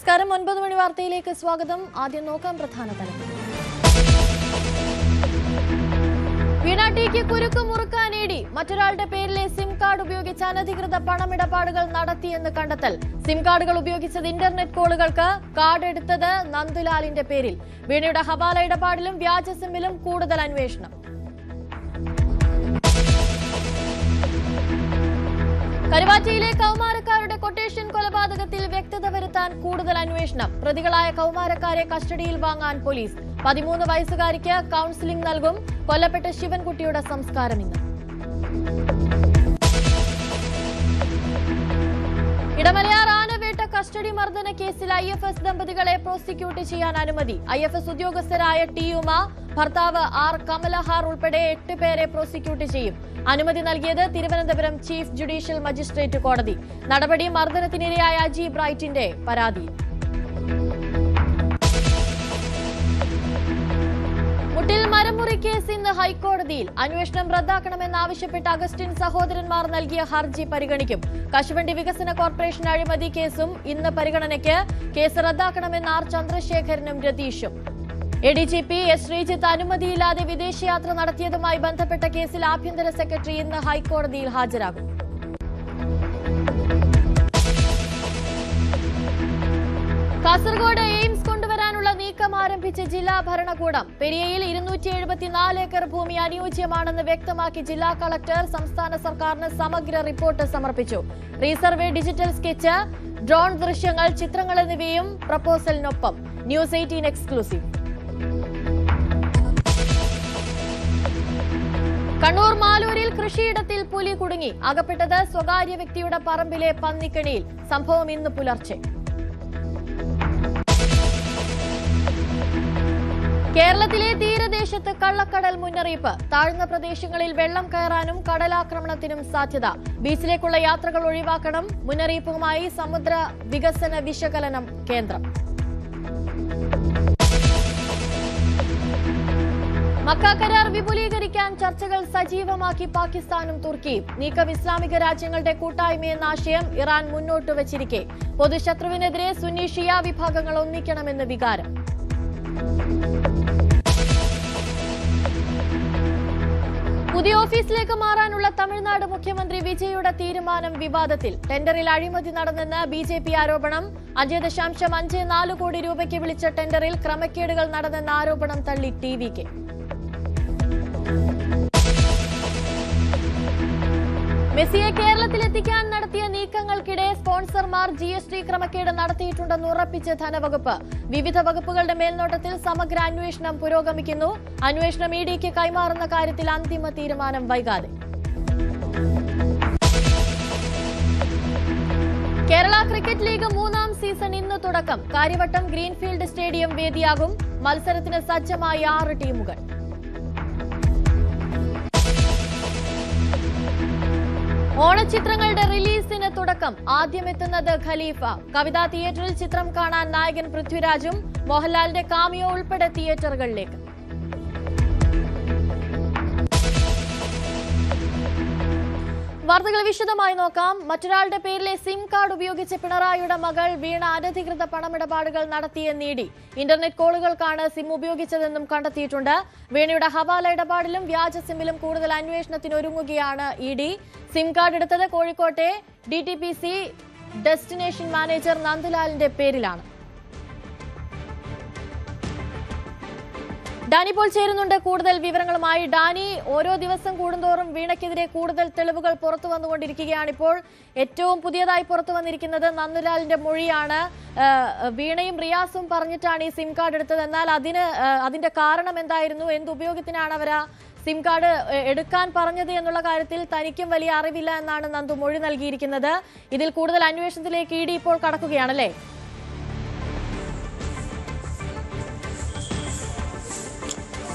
നമസ്കാരം 9 മണി വാർത്തയിലേക്ക് സ്വാഗതം. ആദ്യം നോക്കാം പ്രധാന തലങ്ങൾ. വീണാട്ടിക്ക് കുരുക്ക് മുറുക്കാനേടി മറ്റൊരാളുടെ പേരിലെ സിം കാർഡ് ഉപയോഗിച്ച് അനധികൃത പണമിടപാടുകൾ നടത്തിയെന്ന് കണ്ടെത്തൽ. സിം കാർഡുകൾ ഉപയോഗിച്ചത് ഇന്റർനെറ്റ് കോളുകൾക്ക്, കാർഡ് എടുത്തത് നന്ദുലാലിന്റെ പേരിൽ. വീണയുടെ ഹവാല ഇടപാടിലും വ്യാജ സിമ്മിലും കൂടുതൽ അന്വേഷണം. കരുവാറ്റയിലെ കൗമാരക്കാരുടെ കൊട്ടേഷൻ കൊലപാതകത്തിൽ വ്യക്തത വരുത്താൻ കൂടുതൽ അന്വേഷണം. പ്രതികളായ കൗമാരക്കാരെ കസ്റ്റഡിയിൽ വാങ്ങാൻ പോലീസ്. 13 വയസ്സുകാരിക്ക് കൌൺസിലിംഗ് നൽകും. കൊല്ലപ്പെട്ട ശിവൻകുട്ടിയുടെ സംസ്കാരം ഇന്ന്. ഇടമലയാർ ആനവേട്ട കസ്റ്റഡി മർദ്ദന കേസിൽ IFS ദമ്പതികളെ പ്രോസിക്യൂട്ട് ചെയ്യാൻ അനുമതി. IFS ഉദ്യോഗസ്ഥരായ ടി ഉമ, ഭർത്താവ് R കമലഹാർ ഉൾപ്പെടെ 8 പേരെ പ്രോസിക്യൂട്ട് ചെയ്യും. അനുമതി നൽകിയത് തിരുവനന്തപുരം ചീഫ് ജുഡീഷ്യൽ മജിസ്ട്രേറ്റ് കോടതി. നടപടി മർദ്ദനത്തിനിരയായ അജി ബ്രൈറ്റിന്റെ പരാതിയിൽ. മുട്ടിൽ മരമുറി കേസ് ഇന്ന് ഹൈക്കോടതിയിൽ. അന്വേഷണം റദ്ദാക്കണമെന്നാവശ്യപ്പെട്ട് അഗസ്റ്റിൻ സഹോദരന്മാർ നൽകിയ ഹർജി പരിഗണിക്കും. കശുവണ്ടി വികസന കോർപ്പറേഷൻ അഴിമതി കേസും ഇന്ന് പരിഗണനയ്ക്ക്. കേസ് റദ്ദാക്കണമെന്ന് R ചന്ദ്രശേഖരനും രതീഷും. ADGP S ശ്രീജിത്ത് അനുമതിയില്ലാതെ വിദേശയാത്ര നടത്തിയതുമായി ബന്ധപ്പെട്ട കേസിൽ ആഭ്യന്തര സെക്രട്ടറി ഇന്ന് ഹൈക്കോടതിയിൽ ഹാജരാകും. കാസർഗോഡ് എയിംസ് കൊണ്ടുവരാനുള്ള നീക്കം ആരംഭിച്ച ജില്ലാ ഭരണകൂടം. പെരിയയിൽ 274 ഏക്കർ ഭൂമി അനുയോജ്യമാണെന്ന് വ്യക്തമാക്കി ജില്ലാ കളക്ടർ സംസ്ഥാന സർക്കാരിന് സമഗ്ര റിപ്പോർട്ട് സമർപ്പിച്ചു. റീസർവേ, ഡിജിറ്റൽ സ്കെച്ച്, ഡ്രോൺ ദൃശ്യങ്ങൾ, ചിത്രങ്ങൾ എന്നിവയും പ്രപ്പോസലിനൊപ്പം. News 18 exclusive. കണ്ണൂർ മാലൂരിൽ കൃഷിയിടത്തിൽ പുലി കുടുങ്ങി. അകപ്പെട്ടത് സ്വകാര്യ വ്യക്തിയുടെ പറമ്പിലെ പന്നിക്കണിയിൽ. സംഭവം ഇന്ന് പുലർച്ചെ. കേരളത്തിലെ തീരദേശത്ത് കള്ളക്കടൽ മുന്നറിയിപ്പ്. താഴ്ന്ന പ്രദേശങ്ങളിൽ വെള്ളം കയറാനും കടലാക്രമണത്തിനും സാധ്യത. ബീച്ചിലേക്കുള്ള യാത്രകൾ ഒഴിവാക്കണം. മുന്നറിയിപ്പുമായി സമുദ്ര വികസന വിശകലനം കേന്ദ്രം. മക്ക കരാർ വിപുലീകരിക്കാൻ ചർച്ചകൾ സജീവമാക്കി പാകിസ്ഥാനും തുർക്കിയും. നീക്കം ഇസ്ലാമിക രാജ്യങ്ങളുടെ കൂട്ടായ്മയെന്ന ആശയം ഇറാൻ മുന്നോട്ട് വച്ചിരിക്കെ പൊതുശത്രുവിനെതിരെ സുന്നി ഷിയ വിഭാഗങ്ങൾ ഒന്നിക്കണമെന്ന് വികാരം. പുതിയ ഓഫീസിലേക്ക് മാറാനുള്ള തമിഴ്നാട് മുഖ്യമന്ത്രി വിജയുടെ തീരുമാനം വിവാദത്തിൽ. ടെൻഡറിൽ അഴിമതി നടന്നെന്ന് BJP ആരോപണം. 5.54 കോടി രൂപയ്ക്ക് വിളിച്ച ടെൻഡറിൽ ക്രമക്കേടുകൾ നടന്നെന്ന ആരോപണം തള്ളി TVK. മെസ്സിയെ കേരളത്തിലെത്തിക്കാൻ നടത്തിയ നീക്കങ്ങൾക്കിടെ സ്പോൺസർമാർ GST ക്രമക്കേട് നടത്തിയിട്ടുണ്ടെന്ന് ഉറപ്പിച്ച് ധനവകുപ്പ്. വിവിധ വകുപ്പുകളുടെ മേൽനോട്ടത്തിൽ സമഗ്ര അന്വേഷണം പുരോഗമിക്കുന്നു. അന്വേഷണം EDക്ക് കൈമാറുന്ന കാര്യത്തിൽ അന്തിമ തീരുമാനം വൈകാതെ. കേരള ക്രിക്കറ്റ് ലീഗ് 3ാം സീസൺ ഇന്ന് തുടക്കം. കാര്യവട്ടം ഗ്രീൻഫീൽഡ് സ്റ്റേഡിയം വേദിയാകും. മത്സരത്തിന് സജ്ജമായി 6 ടീമുകൾ. ഓണച്ചിത്രങ്ങളുടെ റിലീസിന് തുടക്കം. ആദ്യമെത്തുന്നത് ഖലീഫ. കവിതാ തിയേറ്ററിൽ ചിത്രം കാണാൻ നായകൻ പൃഥ്വിരാജും. മോഹൻലാലിന്റെ കാമിയോ ഉൾപ്പെടെ തിയേറ്ററുകളിലേക്ക്. വാർത്തകൾ വിശദമായി നോക്കാം. മറ്റൊരാളുടെ പേരിലെ സിം കാർഡ് ഉപയോഗിച്ച് പിണറായിയുടെ മകൾ വീണ അനധികൃത പണമിടപാടുകൾ നടത്തിയെന്ന് ED. ഇന്റർനെറ്റ് കോളുകൾക്കാണ് സിം ഉപയോഗിച്ചതെന്നും കണ്ടെത്തിയിട്ടുണ്ട്. വീണയുടെ ഹവാല ഇടപാടിലും വ്യാജ സിമ്മിലും കൂടുതൽ അന്വേഷണത്തിനൊരുങ്ങുകയാണ് ED. സിം കാർഡ് എടുത്തത് കോഴിക്കോട്ടെ DTPC ഡെസ്റ്റിനേഷൻ മാനേജർ നന്ദുലാലിന്റെ പേരിലാണ്. ഡാനി പോൾ ചേരുന്നുണ്ട് കൂടുതൽ വിവരങ്ങളുമായി. ഡാനി, ഓരോ ദിവസം കൂടുന്തോറും വീണയ്ക്കെതിരെ കൂടുതൽ തെളിവുകൾ പുറത്തു വന്നുകൊണ്ടിരിക്കുകയാണ്. ഇപ്പോൾ ഏറ്റവും പുതിയതായി പുറത്തു വന്നിരിക്കുന്നത് നന്ദുലാലിന്റെ മൊഴിയാണ്. വീണയും റിയാസും പറഞ്ഞിട്ടാണ് ഈ സിം കാർഡ് എടുത്തത്. എന്നാൽ അതിന്റെ കാരണം എന്തായിരുന്നു? എന്തുപയോഗത്തിനാണ് അവർ സിം കാർഡ് എടുക്കാൻ പറഞ്ഞത് എന്നുള്ള കാര്യത്തിൽ തനിക്കും വലിയ അറിവില്ല എന്നാണ് നന്ദു മൊഴി നൽകിയിരിക്കുന്നത്. ഇതിൽ കൂടുതൽ അന്വേഷണത്തിലേക്ക് ED ഇപ്പോൾ കടക്കുകയാണല്ലേ?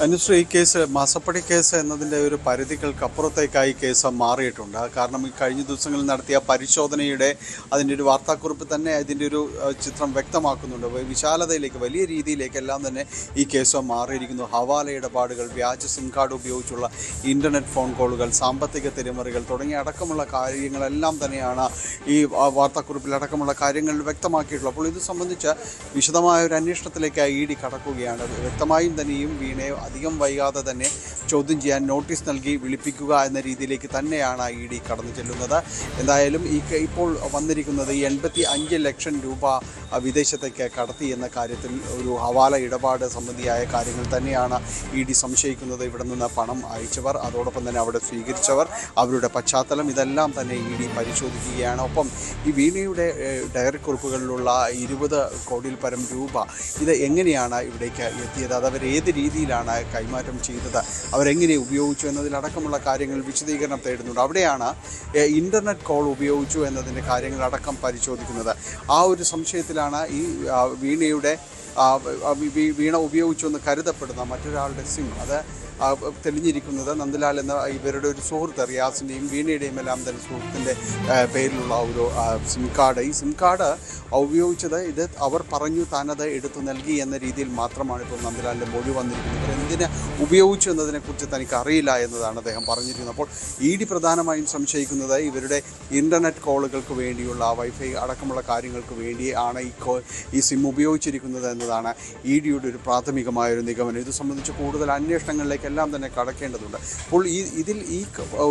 അനുശ്രീ, ഈ കേസ് മാസപ്പടി കേസ് എന്നതിൻ്റെ ഒരു പരിധികൾക്കപ്പുറത്തേക്കായി കേസ് മാറിയിട്ടുണ്ട്. കാരണം ഈ കഴിഞ്ഞ ദിവസങ്ങളിൽ നടത്തിയ പരിശോധനയുടെ അതിൻ്റെ ഒരു വാർത്താക്കുറിപ്പ് തന്നെ അതിൻ്റെ ഒരു ചിത്രം വ്യക്തമാക്കുന്നുണ്ട്. വിശാലതയിലേക്ക്, വലിയ രീതിയിലേക്ക് എല്ലാം തന്നെ ഈ കേസ് മാറിയിരിക്കുന്നു. ഹവാല ഇടപാടുകൾ, വ്യാജ സിം കാർഡ് ഉപയോഗിച്ചുള്ള ഇൻ്റർനെറ്റ് ഫോൺ കോളുകൾ, സാമ്പത്തിക തിരിമറികൾ തുടങ്ങിയ അടക്കമുള്ള കാര്യങ്ങളെല്ലാം തന്നെയാണ് ഈ വാർത്താക്കുറിപ്പിൽ അടക്കമുള്ള കാര്യങ്ങൾ വ്യക്തമാക്കിയിട്ടുള്ളത്. അപ്പോൾ ഇത് സംബന്ധിച്ച് വിശദമായ ഒരു അന്വേഷണത്തിലേക്ക് ED കടക്കുകയാണ്. വ്യക്തമായും തന്നെയും വീണയെ അധികം വൈകാതെ തന്നെ ചോദ്യം ചെയ്യാൻ നോട്ടീസ് നൽകി വിളിപ്പിക്കുക എന്ന രീതിയിലേക്ക് തന്നെയാണ് ED കടന്നു ചെല്ലുന്നത്. എന്തായാലും ഇപ്പോൾ വന്നിരിക്കുന്നത് 85 ലക്ഷം രൂപ വിദേശത്തേക്ക് കടത്തി എന്ന കാര്യത്തിൽ ഒരു ഹവാല ഇടപാട് സംബന്ധിയായ കാര്യങ്ങൾ തന്നെയാണ് ED സംശയിക്കുന്നത്. ഇവിടെ നിന്ന് പണം അയച്ചവർ, അതോടൊപ്പം തന്നെ അവിടെ സ്വീകരിച്ചവർ, അവരുടെ പശ്ചാത്തലം, ഇതെല്ലാം തന്നെ ED പരിശോധിക്കുകയാണ്. ഒപ്പം ഈ വീണയുടെ ഡയറി കുറിപ്പുകളിലുള്ള 20 കോടിയിൽ പരം രൂപ ഇത് എങ്ങനെയാണ് ഇവിടേക്ക് എത്തിയത്, അതവർ ഏത് രീതിയിലാണ് കൈമാറ്റം ചെയ്തത്, അവരെങ്ങനെ ഉപയോഗിച്ചു എന്നതിലടക്കമുള്ള കാര്യങ്ങൾ വിശദീകരണം തേടുന്നുണ്ട്. അവിടെയാണ് ഇൻ്റർനെറ്റ് കോൾ ഉപയോഗിച്ചു എന്നതിൻ്റെ കാര്യങ്ങളടക്കം പരിശോധിക്കുന്നത്. ആ ഒരു സംശയത്തിലാണ് ഈ വീണ ഉപയോഗിച്ചു എന്ന് കരുതപ്പെടുന്ന മറ്റൊരാളുടെ സിം അത് തെളിഞ്ഞിരിക്കുന്നത്. നന്ദലാൽ എന്ന ഇവരുടെ ഒരു സുഹൃത്ത്, റിയാസിൻ്റെയും വീണയുടെയും എല്ലാം തന്നെ സുഹൃത്തിൻ്റെ പേരിലുള്ള ഒരു സിം കാർഡ്. ഈ സിം കാർഡ് ഉപയോഗിച്ചത് ഇത് അവർ പറഞ്ഞു താനത് എടുത്തു നൽകി എന്ന രീതിയിൽ മാത്രമാണ് ഇപ്പോൾ നന്ദലാലിൻ്റെ മൊഴി വന്നിരിക്കുന്നത്. ഇവർ എന്തിന് ഉപയോഗിച്ചു എന്നതിനെക്കുറിച്ച് തനിക്ക് അറിയില്ല എന്നതാണ് അദ്ദേഹം പറഞ്ഞിരിക്കുന്നത്. അപ്പോൾ ED പ്രധാനമായും സംശയിക്കുന്നത് ഇവരുടെ ഇൻ്റർനെറ്റ് കോളുകൾക്ക് വേണ്ടിയുള്ള വൈഫൈ അടക്കമുള്ള കാര്യങ്ങൾക്ക് വേണ്ടിയാണ് ഈ സിം ഉപയോഗിച്ചിരിക്കുന്നത് എന്നതാണ് EDയുടെ ഒരു പ്രാഥമികമായൊരു നിഗമനം. ഇത് സംബന്ധിച്ച് കൂടുതൽ അന്വേഷണങ്ങളിലേക്ക് എല്ലാം തന്നെ കടക്കേണ്ടതുണ്ട്. അപ്പോൾ ഇതിൽ ഈ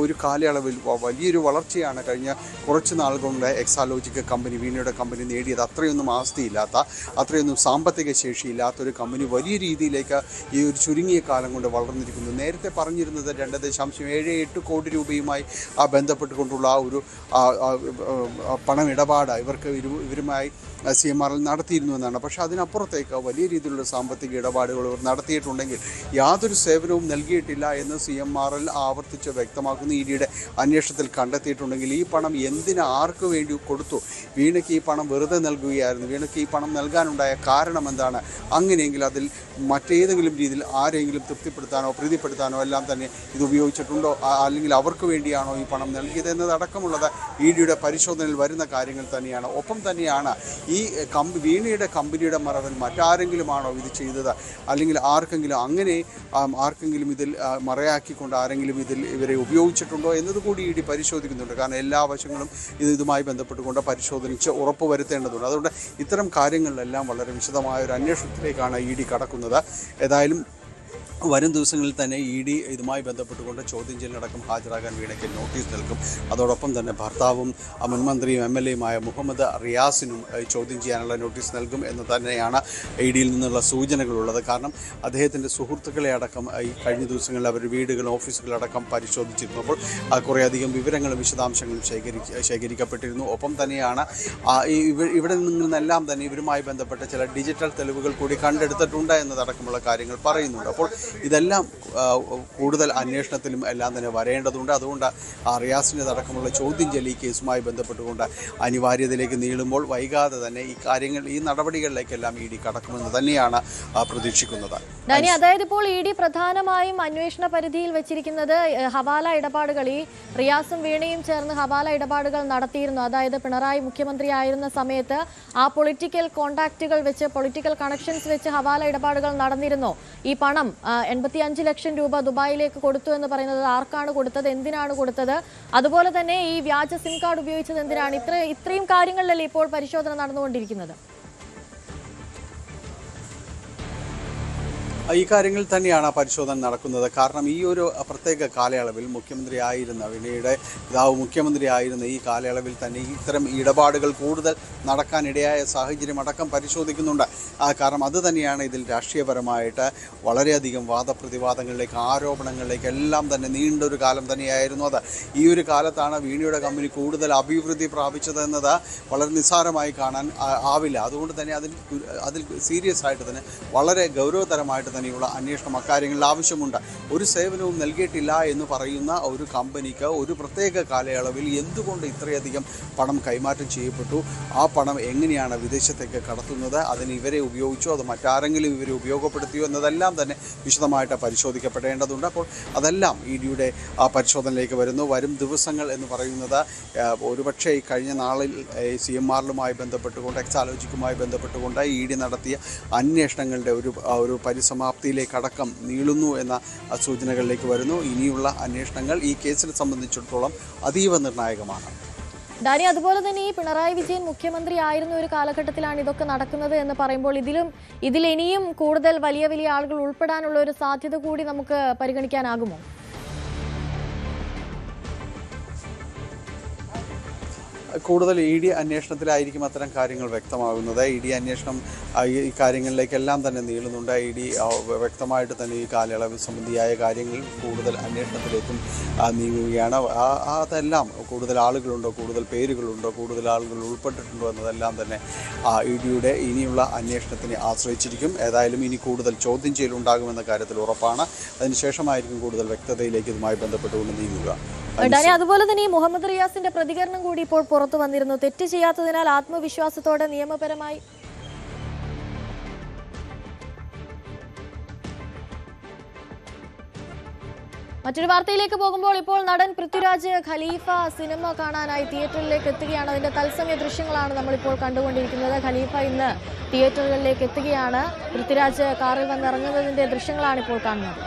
ഒരു കാലയളവിൽ വലിയൊരു വളർച്ചയാണ് കഴിഞ്ഞ കുറച്ച് നാൾ കൊണ്ട് എക്സാലോജിക് കമ്പനി, വീണയുടെ കമ്പനി നേടിയത്. അത്രയൊന്നും ആസ്തിയില്ലാത്ത, അത്രയൊന്നും സാമ്പത്തിക ശേഷിയില്ലാത്തൊരു കമ്പനി വലിയ രീതിയിലേക്ക് ഈ ഒരു ചുരുങ്ങിയ കാലം കൊണ്ട് വളർന്നിരിക്കുന്നു. നേരത്തെ പറഞ്ഞിരുന്നത് 2.78 കോടി രൂപയുമായി ബന്ധപ്പെട്ടുകൊണ്ടുള്ള ഒരു പണമിടപാട് ഇവരുമായി CMRL നടത്തിയിരുന്നു എന്നാണ്. പക്ഷേ അതിനപ്പുറത്തേക്ക് വലിയ രീതിയിലുള്ള സാമ്പത്തിക ഇടപാടുകൾ ഇവർ നടത്തിയിട്ടുണ്ടെങ്കിൽ യാതൊരു സേവനവും നൽകിയിട്ടില്ല എന്ന് CMRL ആവർത്തിച്ച് വ്യക്തമാക്കുന്ന EDയുടെ അന്വേഷണത്തിൽ കണ്ടെത്തിയിട്ടുണ്ടെങ്കിൽ ഈ പണം എന്തിന്, ആർക്ക് വേണ്ടി കൊടുത്തു, വീണയ്ക്ക് ഈ പണം വെറുതെ നൽകുകയായിരുന്നു, വീണയ്ക്ക് ഈ പണം നൽകാനുണ്ടായ കാരണം എന്താണ്, അങ്ങനെയെങ്കിൽ അതിൽ മറ്റേതെങ്കിലും രീതിയിൽ ആരെങ്കിലും തൃപ്തിപ്പെടുത്താനോ പ്രീതിപ്പെടുത്താനോ എല്ലാം തന്നെ ഇത് ഉപയോഗിച്ചിട്ടുണ്ടോ, അല്ലെങ്കിൽ അവർക്ക് വേണ്ടിയാണോ ഈ പണം നൽകിയത് എന്നതടക്കമുള്ളത് EDയുടെ പരിശോധനയിൽ വരുന്ന കാര്യങ്ങൾ തന്നെയാണ്. ഒപ്പം തന്നെയാണ് ഈ വീണയുടെ കമ്പനിയുടെ മറവിൽ മറ്റാരെങ്കിലുമാണോ ഇത് ചെയ്തത്, അല്ലെങ്കിൽ ആർക്കെങ്കിലും ഇതിൽ മറയാക്കിക്കൊണ്ട് ആരെങ്കിലും ഇവരെ ഉപയോഗിച്ചിട്ടുണ്ടോ എന്നതുകൂടി ED പരിശോധിക്കുന്നുണ്ട്. കാരണം എല്ലാ വശങ്ങളും ഇതുമായി ബന്ധപ്പെട്ടുകൊണ്ട് പരിശോധിച്ച് ഉറപ്പുവരുത്തേണ്ടതുണ്ട്. അതുകൊണ്ട് ഇത്തരം കാര്യങ്ങളിലെല്ലാം വളരെ വിശദമായ ഒരു അന്വേഷണത്തിലേക്കാണ് ED കടക്കുന്നത്. ഏതായാലും വരും ദിവസങ്ങളിൽ തന്നെ ED ഇതുമായി ബന്ധപ്പെട്ടുകൊണ്ട് ചോദ്യം ചെയ്യലടക്കം ഹാജരാകാൻ വീണയ്ക്ക് നോട്ടീസ് നൽകും. അതോടൊപ്പം തന്നെ ഭർത്താവും മുൻമന്ത്രിയും MLAയുമായ മുഹമ്മദ് റിയാസിനും ചോദ്യം ചെയ്യാനുള്ള നോട്ടീസ് നൽകും എന്ന് തന്നെയാണ് EDയിൽ നിന്നുള്ള സൂചനകളുള്ളത്. കാരണം അദ്ദേഹത്തിൻ്റെ സുഹൃത്തുക്കളെ അടക്കം ഈ കഴിഞ്ഞ ദിവസങ്ങളിൽ അവർ വീടുകളും ഓഫീസുകളടക്കം പരിശോധിച്ചിരുന്നു. അപ്പോൾ കുറേയധികം വിവരങ്ങളും വിശദാംശങ്ങളും ശേഖരിക്കപ്പെട്ടിരുന്നു. ഒപ്പം തന്നെയാണ് ഇവിടെ നിന്നെല്ലാം തന്നെ ഇവരുമായി ബന്ധപ്പെട്ട ചില ഡിജിറ്റൽ തെളിവുകൾ കൂടി കണ്ടെടുത്തിട്ടുണ്ട് എന്നതടക്കമുള്ള കാര്യങ്ങൾ പറയുന്നുണ്ട്. അപ്പോൾ ഇതെല്ലാം കൂടുതൽ അന്വേഷണത്തിലും എല്ലാം തന്നെ വരേണ്ടതുണ്ട്. അതുകൊണ്ട് റിയാസിൻ്റെ അടക്കമുള്ള ചോദ്യം ചെയ്യൽ ഈ കേസുമായി ബന്ധപ്പെട്ടുകൊണ്ട് അനിവാര്യതയിലേക്ക് നീളുമ്പോൾ വൈകാതെ തന്നെ ഈ നടപടികളിലേക്കെല്ലാം ED കടക്കുമെന്ന് തന്നെയാണ് പ്രതീക്ഷിക്കുന്നത്. അതായത് ഇപ്പോൾ ED പ്രധാനമായും അന്വേഷണ പരിധിയിൽ വെച്ചിരിക്കുന്നത് ഹവാല ഇടപാടുകൾ, ഈ റിയാസും വീണയും ചേർന്ന് ഹവാല ഇടപാടുകൾ നടത്തിയിരുന്നു. അതായത് പിണറായി മുഖ്യമന്ത്രി ആയിരുന്ന സമയത്ത് ആ പൊളിറ്റിക്കൽ കോണ്ടാക്റ്റുകൾ വെച്ച്, പൊളിറ്റിക്കൽ കണക്ഷൻസ് വെച്ച് ഹവാല ഇടപാടുകൾ നടന്നിരുന്നു. ഈ പണം 85 ലക്ഷം രൂപ ദുബായിലേക്ക് കൊടുത്തു എന്ന് പറയുന്നത് ആർക്കാണ് കൊടുത്തത്, എന്തിനാണ് കൊടുത്തത്, അതുപോലെ തന്നെ ഈ വ്യാജ സിം കാർഡ് ഉപയോഗിച്ചത് എന്തിനാണ്, ഇത്രയും കാര്യങ്ങളിലല്ലേ ഇപ്പോൾ പരിശോധന നടന്നുകൊണ്ടിരിക്കുന്നത്? ഈ കാര്യങ്ങളിൽ തന്നെയാണ് പരിശോധന നടക്കുന്നത്. കാരണം ഈ ഒരു പ്രത്യേക കാലയളവിൽ വീണയുടെ പിതാവ് മുഖ്യമന്ത്രി ആയിരുന്ന ഈ കാലയളവിൽ തന്നെ ഇത്തരം ഇടപാടുകൾ കൂടുതൽ നടക്കാനിടയായ സാഹചര്യം അടക്കം പരിശോധിക്കുന്നുണ്ട്. കാരണം അത് തന്നെയാണ് ഇതിൽ രാഷ്ട്രീയപരമായിട്ട് വളരെയധികം വാദപ്രതിവാദങ്ങളിലേക്ക്, ആരോപണങ്ങളിലേക്ക് എല്ലാം തന്നെ നീണ്ടൊരു കാലം തന്നെയായിരുന്നു അത്. ഈ ഒരു കാലത്താണ് വീണയുടെ കമ്പനി കൂടുതൽ അഭിവൃദ്ധി പ്രാപിച്ചത് എന്നത് വളരെ നിസ്സാരമായി കാണാൻ ആവില്ല. അതുകൊണ്ട് തന്നെ അതിൽ സീരിയസ് ആയിട്ട് തന്നെ വളരെ ഗൗരവതരമായിട്ട് തന്നെയുള്ള അന്വേഷണം അക്കാര്യങ്ങളിൽ ആവശ്യമുണ്ട്. ഒരു സേവനവും നൽകിയിട്ടില്ല എന്ന് പറയുന്ന ഒരു കമ്പനിക്ക് ഒരു പ്രത്യേക കാലയളവിൽ എന്തുകൊണ്ട് ഇത്രയധികം പണം കൈമാറ്റം ചെയ്യപ്പെട്ടു, ആ പണം എങ്ങനെയാണ് വിദേശത്തേക്ക് കടത്തുന്നത്, അതിന് ഇവരെ ഉപയോഗിച്ചോ അത് മറ്റാരെങ്കിലും ഇവരെ ഉപയോഗപ്പെടുത്തിയോ എന്നതെല്ലാം തന്നെ വിശദമായിട്ട് പരിശോധിക്കപ്പെടേണ്ടതുണ്ട്. അപ്പോൾ അതെല്ലാം ഇഡിയുടെ പരിശോധനയിലേക്ക് വരും ദിവസങ്ങൾ എന്ന് പറയുന്നത് ഒരുപക്ഷെ ഈ കഴിഞ്ഞ നാളിൽ CMR-ലുമായി ബന്ധപ്പെട്ടുകൊണ്ട് എക്സാലോജിക്കുമായി ബന്ധപ്പെട്ടുകൊണ്ട് ഇഡി നടത്തിയ അന്വേഷണങ്ങളുടെ ഒരു പരിസമാപ്തിയിലേക്കടക്കം നീളുന്നു എന്ന സൂചനകളിലേക്ക് വരുന്നു. ഇനിയുള്ള അന്വേഷണങ്ങൾ ഈ കേസിനെ സംബന്ധിച്ചിടത്തോളം അതീവ നിർണായകമാണ്. ഡാനി, അതുപോലെ തന്നെ ഈ പിണറായി വിജയൻ മുഖ്യമന്ത്രി ആയിരുന്ന ഒരു കാലഘട്ടത്തിലാണ് ഇതൊക്കെ നടക്കുന്നത് എന്ന് പറയുമ്പോൾ ഇതിലിനിയും കൂടുതൽ വലിയ വലിയ ആളുകൾ ഉൾപ്പെടാനുള്ള ഒരു സാധ്യത കൂടി നമുക്ക് പരിഗണിക്കാനാകുമോ? കൂടുതൽ ഇഡി അന്വേഷണത്തിലായിരിക്കും അത്തരം കാര്യങ്ങൾ വ്യക്തമാകുന്നത്. ഇഡി അന്വേഷണം ഈ കാര്യങ്ങളിലേക്കെല്ലാം തന്നെ നീളുന്നുണ്ട്. ഇഡി വ്യക്തമായിട്ട് തന്നെ ഈ കാലയളവ് സംബന്ധിയായ കാര്യങ്ങളിൽ കൂടുതൽ അന്വേഷണത്തിലേക്കും നീങ്ങുകയാണ്. അതെല്ലാം കൂടുതൽ ആളുകളുണ്ടോ, കൂടുതൽ പേരുകളുണ്ടോ, കൂടുതൽ ആളുകൾ ഉൾപ്പെട്ടിട്ടുണ്ടോ എന്നതെല്ലാം തന്നെ ഇഡിയുടെ ഇനിയുള്ള അന്വേഷണത്തിനെ ആശ്രയിച്ചിരിക്കും. ഏതായാലും ഇനി കൂടുതൽ ചോദ്യം ചെയ്യലുണ്ടാകുമെന്ന കാര്യത്തിൽ ഉറപ്പാണ്. അതിനുശേഷമായിരിക്കും കൂടുതൽ വ്യക്തതയിലേക്ക് ഇതുമായി ബന്ധപ്പെട്ടുകൊണ്ട് നീങ്ങുക. ഡാനി, അതുപോലെ തന്നെ ഈ മുഹമ്മദ് റിയാസിന്റെ പ്രതികരണം കൂടി ഇപ്പോൾ പുറത്തു വന്നിരുന്നു. തെറ്റ് ചെയ്യാത്തതിനാൽ ആത്മവിശ്വാസത്തോടെ നിയമപരമായി മറ്റൊരു വാർത്തയിലേക്ക് പോകുമ്പോൾ ഇപ്പോൾ നടൻ പൃഥ്വിരാജ് ഖലീഫ സിനിമ കാണാനായി തിയേറ്ററിലേക്ക് എത്തുകയാണ്. അതിന്റെ തത്സമയ ദൃശ്യങ്ങളാണ് നമ്മളിപ്പോൾ കണ്ടുകൊണ്ടിരിക്കുന്നത്. ഖലീഫ ഇന്ന് തിയേറ്ററുകളിലേക്ക് എത്തുകയാണ്. പൃഥ്വിരാജ് കാറിൽ വന്നിറങ്ങുന്നതിന്റെ ദൃശ്യങ്ങളാണ് ഇപ്പോൾ കാണുന്നത്.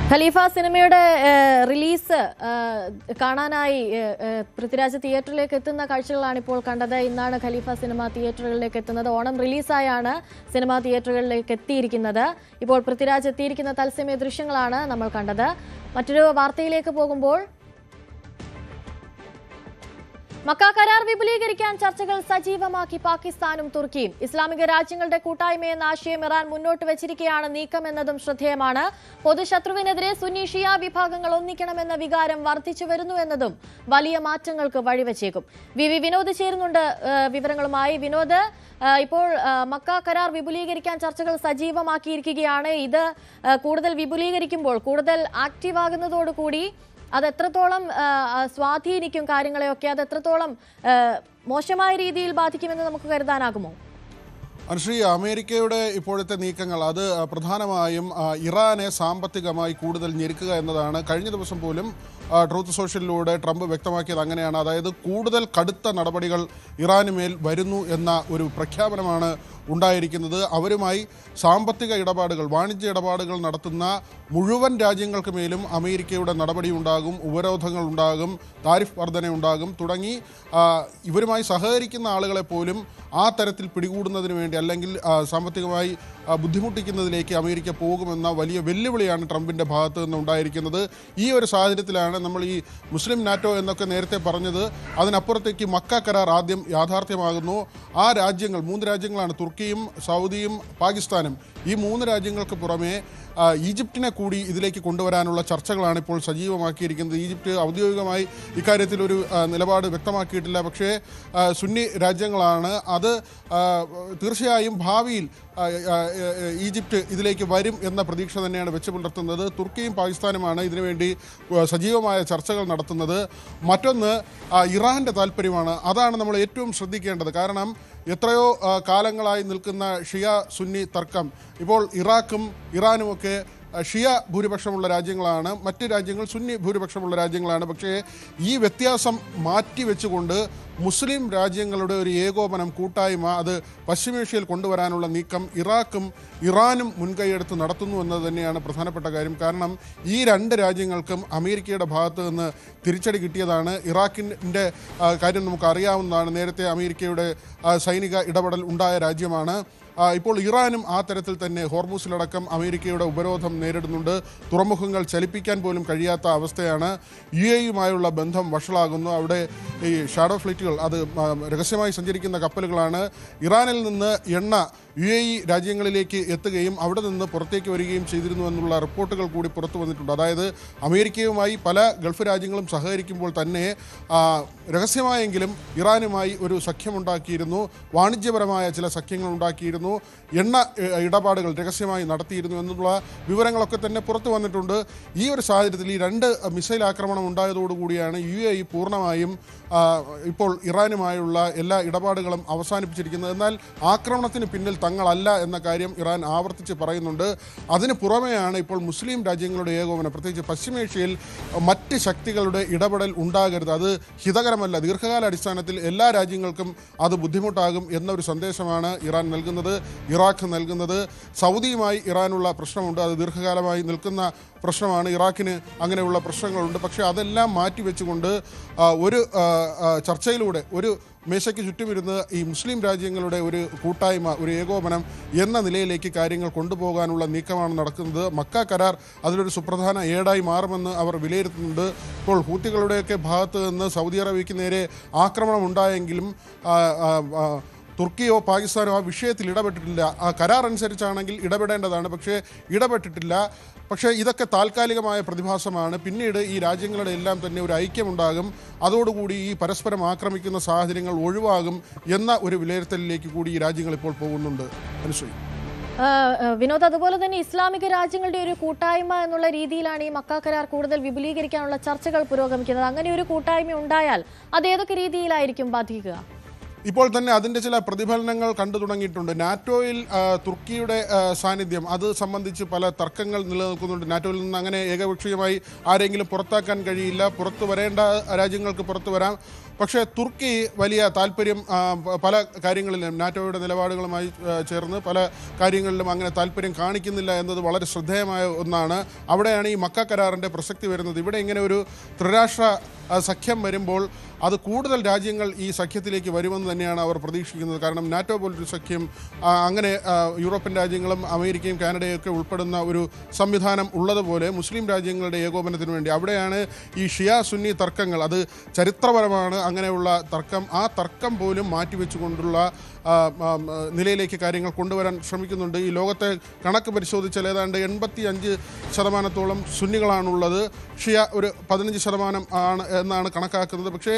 ഖലീഫ സിനിമയുടെ റിലീസ് കാണാനായി പൃഥ്വിരാജ് തിയേറ്ററിലേക്ക് എത്തുന്ന കാഴ്ചകളാണ് ഇപ്പോൾ കണ്ടത്. ഇന്നാണ് ഖലീഫ സിനിമ തിയേറ്ററുകളിലേക്ക് എത്തുന്നത്. ഓണം റിലീസായാണ് സിനിമ തിയേറ്ററുകളിലേക്ക് എത്തിയിരിക്കുന്നത്. ഇപ്പോൾ പൃഥ്വിരാജ് എത്തിയിരിക്കുന്ന തത്സമയ ദൃശ്യങ്ങളാണ് നമ്മൾ കണ്ടത്. മറ്റൊരു വാർത്തയിലേക്ക് പോകുമ്പോൾ മക്ക കരാർ വിപുലീകരിക്കാൻ ചർച്ചകൾ സജീവമാക്കി പാകിസ്ഥാനും തുർക്കിയും. ഇസ്ലാമിക രാജ്യങ്ങളുടെ കൂട്ടായ്മയെന്ന ആശയം ഇറാൻ മുന്നോട്ട് വെച്ചിരിക്കുകയാണ്. നീക്കമെന്നതും ശ്രദ്ധേയമാണ്. പൊതുശത്രുവിനെതിരെ സുന്നി ഷിയ വിഭാഗങ്ങൾ ഒന്നിക്കണമെന്ന വികാരം വർദ്ധിച്ചു വരുന്നുവെന്നതും വലിയ മാറ്റങ്ങൾക്ക് വഴിവെച്ചേക്കും. വിനോദ് ചേരുന്നുണ്ട് വിവരങ്ങളുമായി. വിനോദ്, ഇപ്പോൾ മക്ക കരാർ വിപുലീകരിക്കാൻ ചർച്ചകൾ സജീവമാക്കിയിരിക്കുകയാണ്. ഇത് കൂടുതൽ വിപുലീകരിക്കുമ്പോൾ, കൂടുതൽ ആക്റ്റീവ് ആകുന്നതോടുകൂടി അത് എത്രത്തോളം സ്വാധീനിക്കും കാര്യങ്ങളെയൊക്കെ, അത് എത്രത്തോളം മോശമായ രീതിയിൽ ബാധിക്കുമെന്ന് നമുക്ക് കരുതാനാകുമോ? അനുശ്രീ, അമേരിക്കയുടെ ഇപ്പോഴത്തെ നീക്കങ്ങൾ അത് പ്രധാനമായും ഇറാനെ സാമ്പത്തികമായി കൂടുതൽ ഞെരുക്കുക എന്നതാണ്. കഴിഞ്ഞ ദിവസം പോലും ട്രൂത്ത് സോഷ്യലിലൂടെ ട്രംപ് വ്യക്തമാക്കിയത് അങ്ങനെയാണ്. അതായത് കൂടുതൽ കടുത്ത നടപടികൾ ഇറാന് മേൽ വരുന്നു എന്ന ഒരു പ്രഖ്യാപനമാണ് ഉണ്ടായിരിക്കുന്നത്. അവരുമായി സാമ്പത്തിക ഇടപാടുകൾ, വാണിജ്യ ഇടപാടുകൾ നടത്തുന്ന മുഴുവൻ രാജ്യങ്ങൾക്ക് മേലും അമേരിക്കയുടെ നടപടി ഉണ്ടാകും, ഉപരോധങ്ങൾ ഉണ്ടാകും, താരിഫ് വർധന ഉണ്ടാകും തുടങ്ങി ഇവരുമായി സഹകരിക്കുന്ന ആളുകളെ പോലും ആ തരത്തിൽ പിടികൂടുന്നതിന് വേണ്ടി അല്ലെങ്കിൽ സാമ്പത്തികമായി ബുദ്ധിമുട്ടിക്കുന്നതിലേക്ക് അമേരിക്ക പോകുമെന്ന വലിയ വെല്ലുവിളിയാണ് ട്രംപിൻ്റെ ഭാഗത്തു നിന്ന് ഉണ്ടായിരിക്കുന്നത്. ഈ ഒരു സാഹചര്യത്തിലാണ് നമ്മൾ ഈ മുസ്ലിം നാറ്റോ എന്നൊക്കെ നേരത്തെ പറഞ്ഞത്. അതിനപ്പുറത്തേക്ക് മക്ക കരാർ ആദ്യം യാഥാർത്ഥ്യമാകുന്നു. ആ രാജ്യങ്ങൾ 3 രാജ്യങ്ങളാണ്, തുർക്കിയും സൗദിയും പാകിസ്ഥാനും. ഈ 3 രാജ്യങ്ങൾക്ക് പുറമെ ഈജിപ്തിനെ കൂടി ഇതിലേക്ക് കൊണ്ടുവരാനുള്ള ചർച്ചകളാണ് ഇപ്പോൾ സജീവമാക്കിയിരിക്കുന്നത്. ഈജിപ്ത് ഔദ്യോഗികമായി ഇക്കാര്യത്തിൽ ഒരു നിലപാട് വ്യക്തമാക്കിയിട്ടില്ല. പക്ഷേ സുന്നി രാജ്യങ്ങളാണ്. അത് തീർച്ചയായും ഭാവിയിൽ ഈജിപ്ത് ഇതിലേക്ക് വരും എന്ന പ്രതീക്ഷ തന്നെയാണ് വെച്ച് പുലർത്തുന്നത്. തുർക്കിയും പാകിസ്ഥാനുമാണ് ഇതിനുവേണ്ടി സജീവമായ ചർച്ചകൾ നടത്തുന്നത്. മറ്റൊന്ന് ഇറാൻ്റെ താല്പര്യമാണ്. അതാണ് നമ്മൾ ഏറ്റവും ശ്രദ്ധിക്കേണ്ടത്. കാരണം എത്രയോ കാലങ്ങളായി നിൽക്കുന്ന ഷിയ സുന്നി തർക്കം ഇപ്പോൾ ഇറാഖും ഇറാനുമൊക്കെ ഷിയ ഭൂരിപക്ഷമുള്ള രാജ്യങ്ങളാണ്, മറ്റ് രാജ്യങ്ങൾ സുന്നി ഭൂരിപക്ഷമുള്ള രാജ്യങ്ങളാണ്. പക്ഷേ ഈ വ്യത്യാസം മാറ്റിവെച്ചുകൊണ്ട് മുസ്ലിം രാജ്യങ്ങളുടെ ഒരു ഏകോപനം, കൂട്ടായ്മ അത് പശ്ചിമേഷ്യയിൽ കൊണ്ടുവരാനുള്ള നീക്കം ഇറാഖും ഇറാനും മുൻകൈയെടുത്ത് നടത്തുന്നു എന്നത് തന്നെയാണ് പ്രധാനപ്പെട്ട കാര്യം. കാരണം ഈ 2 രാജ്യങ്ങൾക്കും അമേരിക്കയുടെ ഭാഗത്ത് നിന്ന് തിരിച്ചടി കിട്ടിയതാണ്. ഇറാഖിൻ്റെ കാര്യം നമുക്ക് അറിയാവുന്നതാണ്. നേരത്തെ അമേരിക്കയുടെ സൈനിക ഇടപെടൽ ഉണ്ടായ രാജ്യമാണ്. ഇപ്പോൾ ഇറാനും ആ തരത്തിൽ തന്നെ ഹോർമൂസിലടക്കം അമേരിക്കയുടെ ഉപരോധം നേരിടുന്നുണ്ട്. തുറമുഖങ്ങൾ ചലിപ്പിക്കാൻ പോലും കഴിയാത്ത അവസ്ഥയാണ്. UAE-യുമായുള്ള ബന്ധം വഷളാകുന്നു. അവിടെ ഈ ഷാഡോ ഫ്ലീറ്റുകൾ ബോട്ടുകൾ, അത് രഹസ്യമായി സഞ്ചരിക്കുന്ന കപ്പലുകളാണ് ഇറാനിൽ നിന്ന് എണ്ണ UAE രാജ്യങ്ങളിലേക്ക് എത്തുകയും അവിടെ നിന്ന് പുറത്തേക്ക് വരികയും ചെയ്തിരുന്നു എന്നുള്ള റിപ്പോർട്ടുകൾ കൂടി പുറത്തു വന്നിട്ടുണ്ട്. അതായത് അമേരിക്കയുമായി പല ഗൾഫ് രാജ്യങ്ങളും സഹകരിക്കുമ്പോൾ തന്നെ രഹസ്യമായെങ്കിലും ഇറാനുമായി ഒരു സഖ്യമുണ്ടാക്കിയിരുന്നു, വാണിജ്യപരമായ ചില സഖ്യങ്ങൾ ഉണ്ടാക്കിയിരുന്നു, എണ്ണ ഇടപാടുകൾ രഹസ്യമായി നടത്തിയിരുന്നു എന്നുള്ള വിവരങ്ങളൊക്കെ തന്നെ പുറത്തു വന്നിട്ടുണ്ട്. ഈ ഒരു സാഹചര്യത്തിൽ ഈ 2 മിസൈൽ ആക്രമണം ഉണ്ടായതോടുകൂടിയാണ് UAE പൂർണ്ണമായും ഇപ്പോൾ ഇറാനുമായുള്ള എല്ലാ ഇടപാടുകളും അവസാനിപ്പിച്ചിരിക്കുന്നത്. എന്നാൽ ആക്രമണത്തിന് പിന്നിൽ തങ്ങളല്ല എന്ന കാര്യം ഇറാൻ ആവർത്തിച്ച് പറയുന്നുണ്ട്. അതിന് പുറമെയാണ് ഇപ്പോൾ മുസ്ലിം രാജ്യങ്ങളുടെ ഏകോപനം, പ്രത്യേകിച്ച് പശ്ചിമേഷ്യയിൽ മറ്റ് ശക്തികളുടെ ഇടപെടൽ ഉണ്ടാകരുത്, അത് ഹിതകരമല്ല, ദീർഘകാല അടിസ്ഥാനത്തിൽ എല്ലാ രാജ്യങ്ങൾക്കും അത് ബുദ്ധിമുട്ടാകും എന്നൊരു സന്ദേശമാണ് ഇറാൻ നൽകുന്നത്, ഇറാഖ് നൽകുന്നത്. സൗദിയുമായി ഇറാനുള്ള പ്രശ്നമുണ്ട്, അത് ദീർഘകാലമായി നിൽക്കുന്ന പ്രശ്നമാണ്. ഇറാഖിന് അങ്ങനെയുള്ള പ്രശ്നങ്ങളുണ്ട്. പക്ഷേ അതെല്ലാം മാറ്റിവെച്ചുകൊണ്ട് ഒരു ചർച്ചയിലൂടെ, ഒരു മേശയ്ക്ക് ചുറ്റുമിരുന്ന് ഈ മുസ്ലിം രാജ്യങ്ങളുടെ ഒരു കൂട്ടായ്മ, ഒരു ഏകോപനം എന്ന നിലയിലേക്ക് കാര്യങ്ങൾ കൊണ്ടുപോകാനുള്ള നീക്കമാണ് നടക്കുന്നത്. മക്ക കരാർ അതിലൊരു സുപ്രധാന ഏടായി മാറുമെന്ന് അവർ വിലയിരുത്തുന്നുണ്ട്. ഇപ്പോൾ ഹൂത്തികളുടെയൊക്കെ ഭാഗത്ത് നിന്ന് സൗദി അറേബ്യയ്ക്ക് നേരെ ആക്രമണം ഉണ്ടായെങ്കിലും തുർക്കിയോ പാകിസ്ഥാനോ ആ വിഷയത്തിൽ ഇടപെട്ടിട്ടില്ല. ആ കരാർ അനുസരിച്ചാണെങ്കിൽ ഇടപെടേണ്ടതാണ്, പക്ഷേ ഇടപെട്ടിട്ടില്ല. പക്ഷേ ഇതൊക്കെ താൽക്കാലികമായ പ്രതിഭാസമാണ്. പിന്നീട് ഈ രാജ്യങ്ങളുടെ എല്ലാം തന്നെ ഒരു ഐക്യമുണ്ടാകും, അതോടുകൂടി ഈ പരസ്പരം ആക്രമിക്കുന്ന സാഹചര്യങ്ങൾ ഒഴിവാകും എന്ന ഒരു വിലയിരുത്തലിലേക്ക് കൂടി ഈ രാജ്യങ്ങൾ ഇപ്പോൾ പോകുന്നുണ്ട്. അനുശ്രീ, വിനോദ്, അതുപോലെ തന്നെ ഇസ്ലാമിക രാജ്യങ്ങളുടെ ഒരു കൂട്ടായ്മ എന്നുള്ള രീതിയിലാണ് ഈ മക്ക കരാർ കൂടുതൽ വിപുലീകരിക്കാനുള്ള ചർച്ചകൾ പുരോഗമിക്കുന്നത്. അങ്ങനെ ഒരു കൂട്ടായ്മ ഉണ്ടായാൽ അത് ഏതൊക്കെ രീതിയിലായിരിക്കും ബാധിക്കുക? ഇപ്പോൾ തന്നെ അതിൻ്റെ ചില പ്രതിഫലനങ്ങൾ കണ്ടു തുടങ്ങിയിട്ടുണ്ട്. നാറ്റോയിൽ തുർക്കിയുടെ സാന്നിധ്യം അത് സംബന്ധിച്ച് പല തർക്കങ്ങൾ നിലനിൽക്കുന്നുണ്ട്. നാറ്റോയിൽ നിന്ന് അങ്ങനെ ഏകപക്ഷീയമായി ആരെങ്കിലും പുറത്താക്കാൻ കഴിയില്ല, പുറത്തു വരേണ്ട രാജ്യങ്ങൾക്ക് പുറത്തു വരാം. പക്ഷേ തുർക്കി വലിയ താല്പര്യം പല കാര്യങ്ങളിലും നാറ്റോയുടെ നിലപാടുകളുമായി ചേർന്ന് പല കാര്യങ്ങളിലും അങ്ങനെ താല്പര്യം കാണിക്കുന്നില്ല എന്നത് വളരെ ശ്രദ്ധേയമായ ഒന്നാണ്. അവിടെയാണ് ഈ മക്ക കരാറിൻ്റെ പ്രസക്തി വരുന്നത്. ഇവിടെ ഇങ്ങനെ ഒരു ത്രിരാഷ്ട്ര സഖ്യം വരുമ്പോൾ അത് കൂടുതൽ രാജ്യങ്ങൾ ഈ സഖ്യത്തിലേക്ക് വരുമെന്ന് തന്നെയാണ് അവർ പ്രതീക്ഷിക്കുന്നത്. കാരണം നാറ്റോ പോലൊരു സഖ്യം, അങ്ങനെ യൂറോപ്യൻ രാജ്യങ്ങളും അമേരിക്കയും കാനഡയും ഒക്കെ ഉൾപ്പെടുന്ന ഒരു സംവിധാനം ഉള്ളതുപോലെ മുസ്ലിം രാജ്യങ്ങളുടെ ഏകോപനത്തിന് വേണ്ടി അവിടെയാണ് ഈ ഷിയ സുന്നി തർക്കങ്ങൾ, അത് ചരിത്രപരമാണ് അങ്ങനെയുള്ള തർക്കം, ആ തർക്കം പോലും മാറ്റിവെച്ചുകൊണ്ടുള്ള നിലയിലേക്ക് കാര്യങ്ങൾ കൊണ്ടുവരാൻ ശ്രമിക്കുന്നുണ്ട്. ഈ ലോകത്തെ കണക്ക് പരിശോധിച്ചാൽ ഏതാണ്ട് 85% സുന്നികളാണുള്ളത്, ഷിയ ഒരു 15% ആണ് എന്നാണ് കണക്കാക്കുന്നത്. പക്ഷേ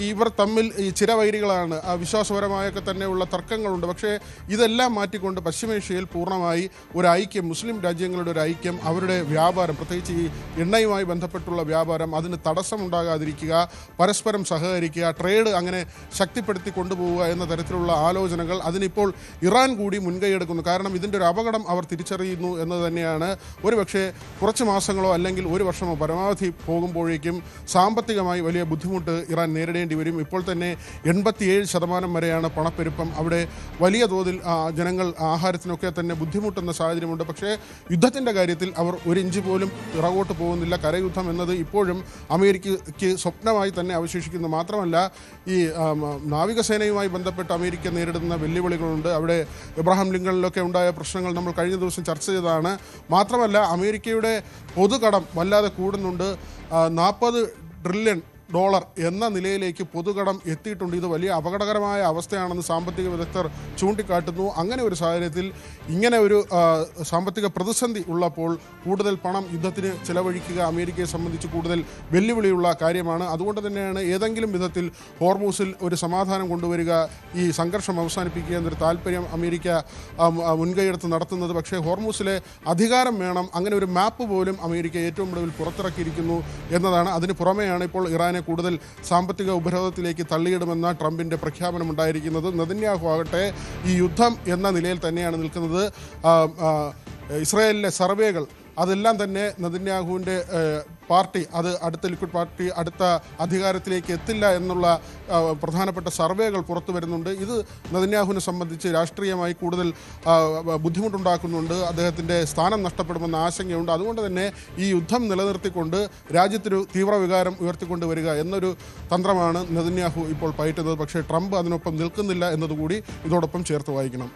ഇവർ തമ്മിൽ ഈ ചിരവൈരികളാണ്, വിശ്വാസപരമായൊക്കെ തന്നെയുള്ള തർക്കങ്ങളുണ്ട്. പക്ഷേ ഇതെല്ലാം മാറ്റിക്കൊണ്ട് പശ്ചിമേഷ്യയിൽ പൂർണ്ണമായി ഒരു ഐക്യം, മുസ്ലിം രാജ്യങ്ങളുടെ ഒരു ഐക്യം, അവരുടെ വ്യാപാരം, പ്രത്യേകിച്ച് ഈ എണ്ണയുമായി ബന്ധപ്പെട്ടുള്ള വ്യാപാരം, അതിന് തടസ്സമുണ്ടാകാതിരിക്കുക, പരസ്പരം സഹകരിക്കുക, ട്രേഡ് അങ്ങനെ ശക്തിപ്പെടുത്തി കൊണ്ടുപോവുക എന്ന തരത്തിലുള്ള ആലോചനകൾ, അതിനിപ്പോൾ ഇറാൻ കൂടി മുൻകൈയെടുക്കുന്നു. കാരണം ഇതിൻ്റെ ഒരു അപകടം അവർ തിരിച്ചറിയുന്നു എന്ന് തന്നെയാണ്. ഒരുപക്ഷെ കുറച്ച് മാസങ്ങളോ അല്ലെങ്കിൽ ഒരു വർഷമോ പരമാവധി പോകുമ്പോഴേക്കും സാമ്പത്തികമായി വലിയ ബുദ്ധിമുട്ട് ഇറാൻ നേരിടേണ്ടി വരും. ഇപ്പോൾ തന്നെ 87% വരെയാണ് പണപ്പെരുപ്പം. അവിടെ വലിയ തോതിൽ ജനങ്ങൾ ആഹാരത്തിനൊക്കെ തന്നെ ബുദ്ധിമുട്ടുന്ന സാഹചര്യമുണ്ട്. പക്ഷേ യുദ്ധത്തിൻ്റെ കാര്യത്തിൽ അവർ ഒരു ഇഞ്ച് പോലും പിറകോട്ട് പോകുന്നില്ല. കരയുദ്ധം എന്നത് ഇപ്പോഴും അമേരിക്കയ്ക്ക് സ്വപ്നമായി തന്നെ അവശേഷിക്കുന്നു. മാത്രമല്ല ഈ നാവികസേനയുമായി ബന്ധപ്പെട്ട് അമേരിക്ക നേരിടുന്ന വെല്ലുവിളികളുണ്ട്. അവിടെ എബ്രഹാം ലിങ്കണിലൊക്കെ ഉണ്ടായ പ്രശ്നങ്ങൾ നമ്മൾ കഴിഞ്ഞ ദിവസം ചർച്ച ചെയ്തതാണ്. മാത്രമല്ല അമേരിക്കയുടെ പൊതുകടം വല്ലാതെ കൂടുന്നുണ്ട്. $40 ട്രില്യൺ എന്ന നിലയിലേക്ക് പൊതുകടം എത്തിയിട്ടുണ്ട്. ഇത് വലിയ അപകടകരമായ അവസ്ഥയാണെന്ന് സാമ്പത്തിക വിദഗ്ധർ ചൂണ്ടിക്കാട്ടുന്നു. അങ്ങനെ ഒരു സാഹചര്യത്തിൽ ഇങ്ങനെ ഒരു സാമ്പത്തിക പ്രതിസന്ധി ഉള്ളപ്പോൾ കൂടുതൽ പണം യുദ്ധത്തിന് ചെലവഴിക്കുക അമേരിക്കയെ സംബന്ധിച്ച് കൂടുതൽ വെല്ലുവിളിയുള്ള കാര്യമാണ്. അതുകൊണ്ട് തന്നെയാണ് ഏതെങ്കിലും വിധത്തിൽ ഹോർമൂസിൽ ഒരു സമാധാനം കൊണ്ടുവരിക, ഈ സംഘർഷം അവസാനിപ്പിക്കുക എന്നൊരു താല്പര്യം അമേരിക്ക മുൻകൈയെടുത്ത് നടത്തുന്നത്. പക്ഷേ ഹോർമൂസിലെ അധികാരം വേണം, അങ്ങനെ ഒരു മാപ്പ് പോലും അമേരിക്ക ഏറ്റവും ഒടുവിൽ പുറത്തിറക്കിയിരിക്കുന്നു എന്നതാണ്. അതിന് പുറമെയാണ് ഇപ്പോൾ ഇറാനെ കൂടുതൽ സാമ്പത്തിക ഉപരോധത്തിലേക്ക് തള്ളിയിടുമെന്ന ട്രംപിൻ്റെ പ്രഖ്യാപനമുണ്ടായിരിക്കുന്നത്. നെതന്യാഹു ആകട്ടെ ഈ യുദ്ധം എന്ന നിലയിൽ തന്നെയാണ് നിൽക്കുന്നത്. ഇസ്രായേലിലെ സർവേകൾ അതെല്ലാം തന്നെ നെതന്യാഹുവിൻ്റെ പാർട്ടി, അത് അടുത്ത ലിക്വിഡ് പാർട്ടി അടുത്ത അധികാരത്തിലേക്ക് എത്തില്ല എന്നുള്ള പ്രധാനപ്പെട്ട സർവേകൾ പുറത്തു വരുന്നുണ്ട്. ഇത് നെതന്യാഹുവിനെ സംബന്ധിച്ച് രാഷ്ട്രീയമായി കൂടുതൽ ബുദ്ധിമുട്ടുണ്ടാക്കുന്നുണ്ട്. അദ്ദേഹത്തിൻ്റെ സ്ഥാനം നഷ്ടപ്പെടുമെന്ന ആശങ്കയുണ്ട്. അതുകൊണ്ട് തന്നെ ഈ യുദ്ധം നിലനിർത്തിക്കൊണ്ട് രാജ്യത്തൊരു തീവ്രവികാരം ഉയർത്തിക്കൊണ്ട് വരിക എന്നൊരു തന്ത്രമാണ് നെതന്യാഹു ഇപ്പോൾ പയറ്റുന്നത്. പക്ഷേ ട്രംപ് അതിനൊപ്പം നിൽക്കുന്നില്ല എന്നതുകൂടി ഇതോടൊപ്പം ചേർത്ത് വായിക്കണം.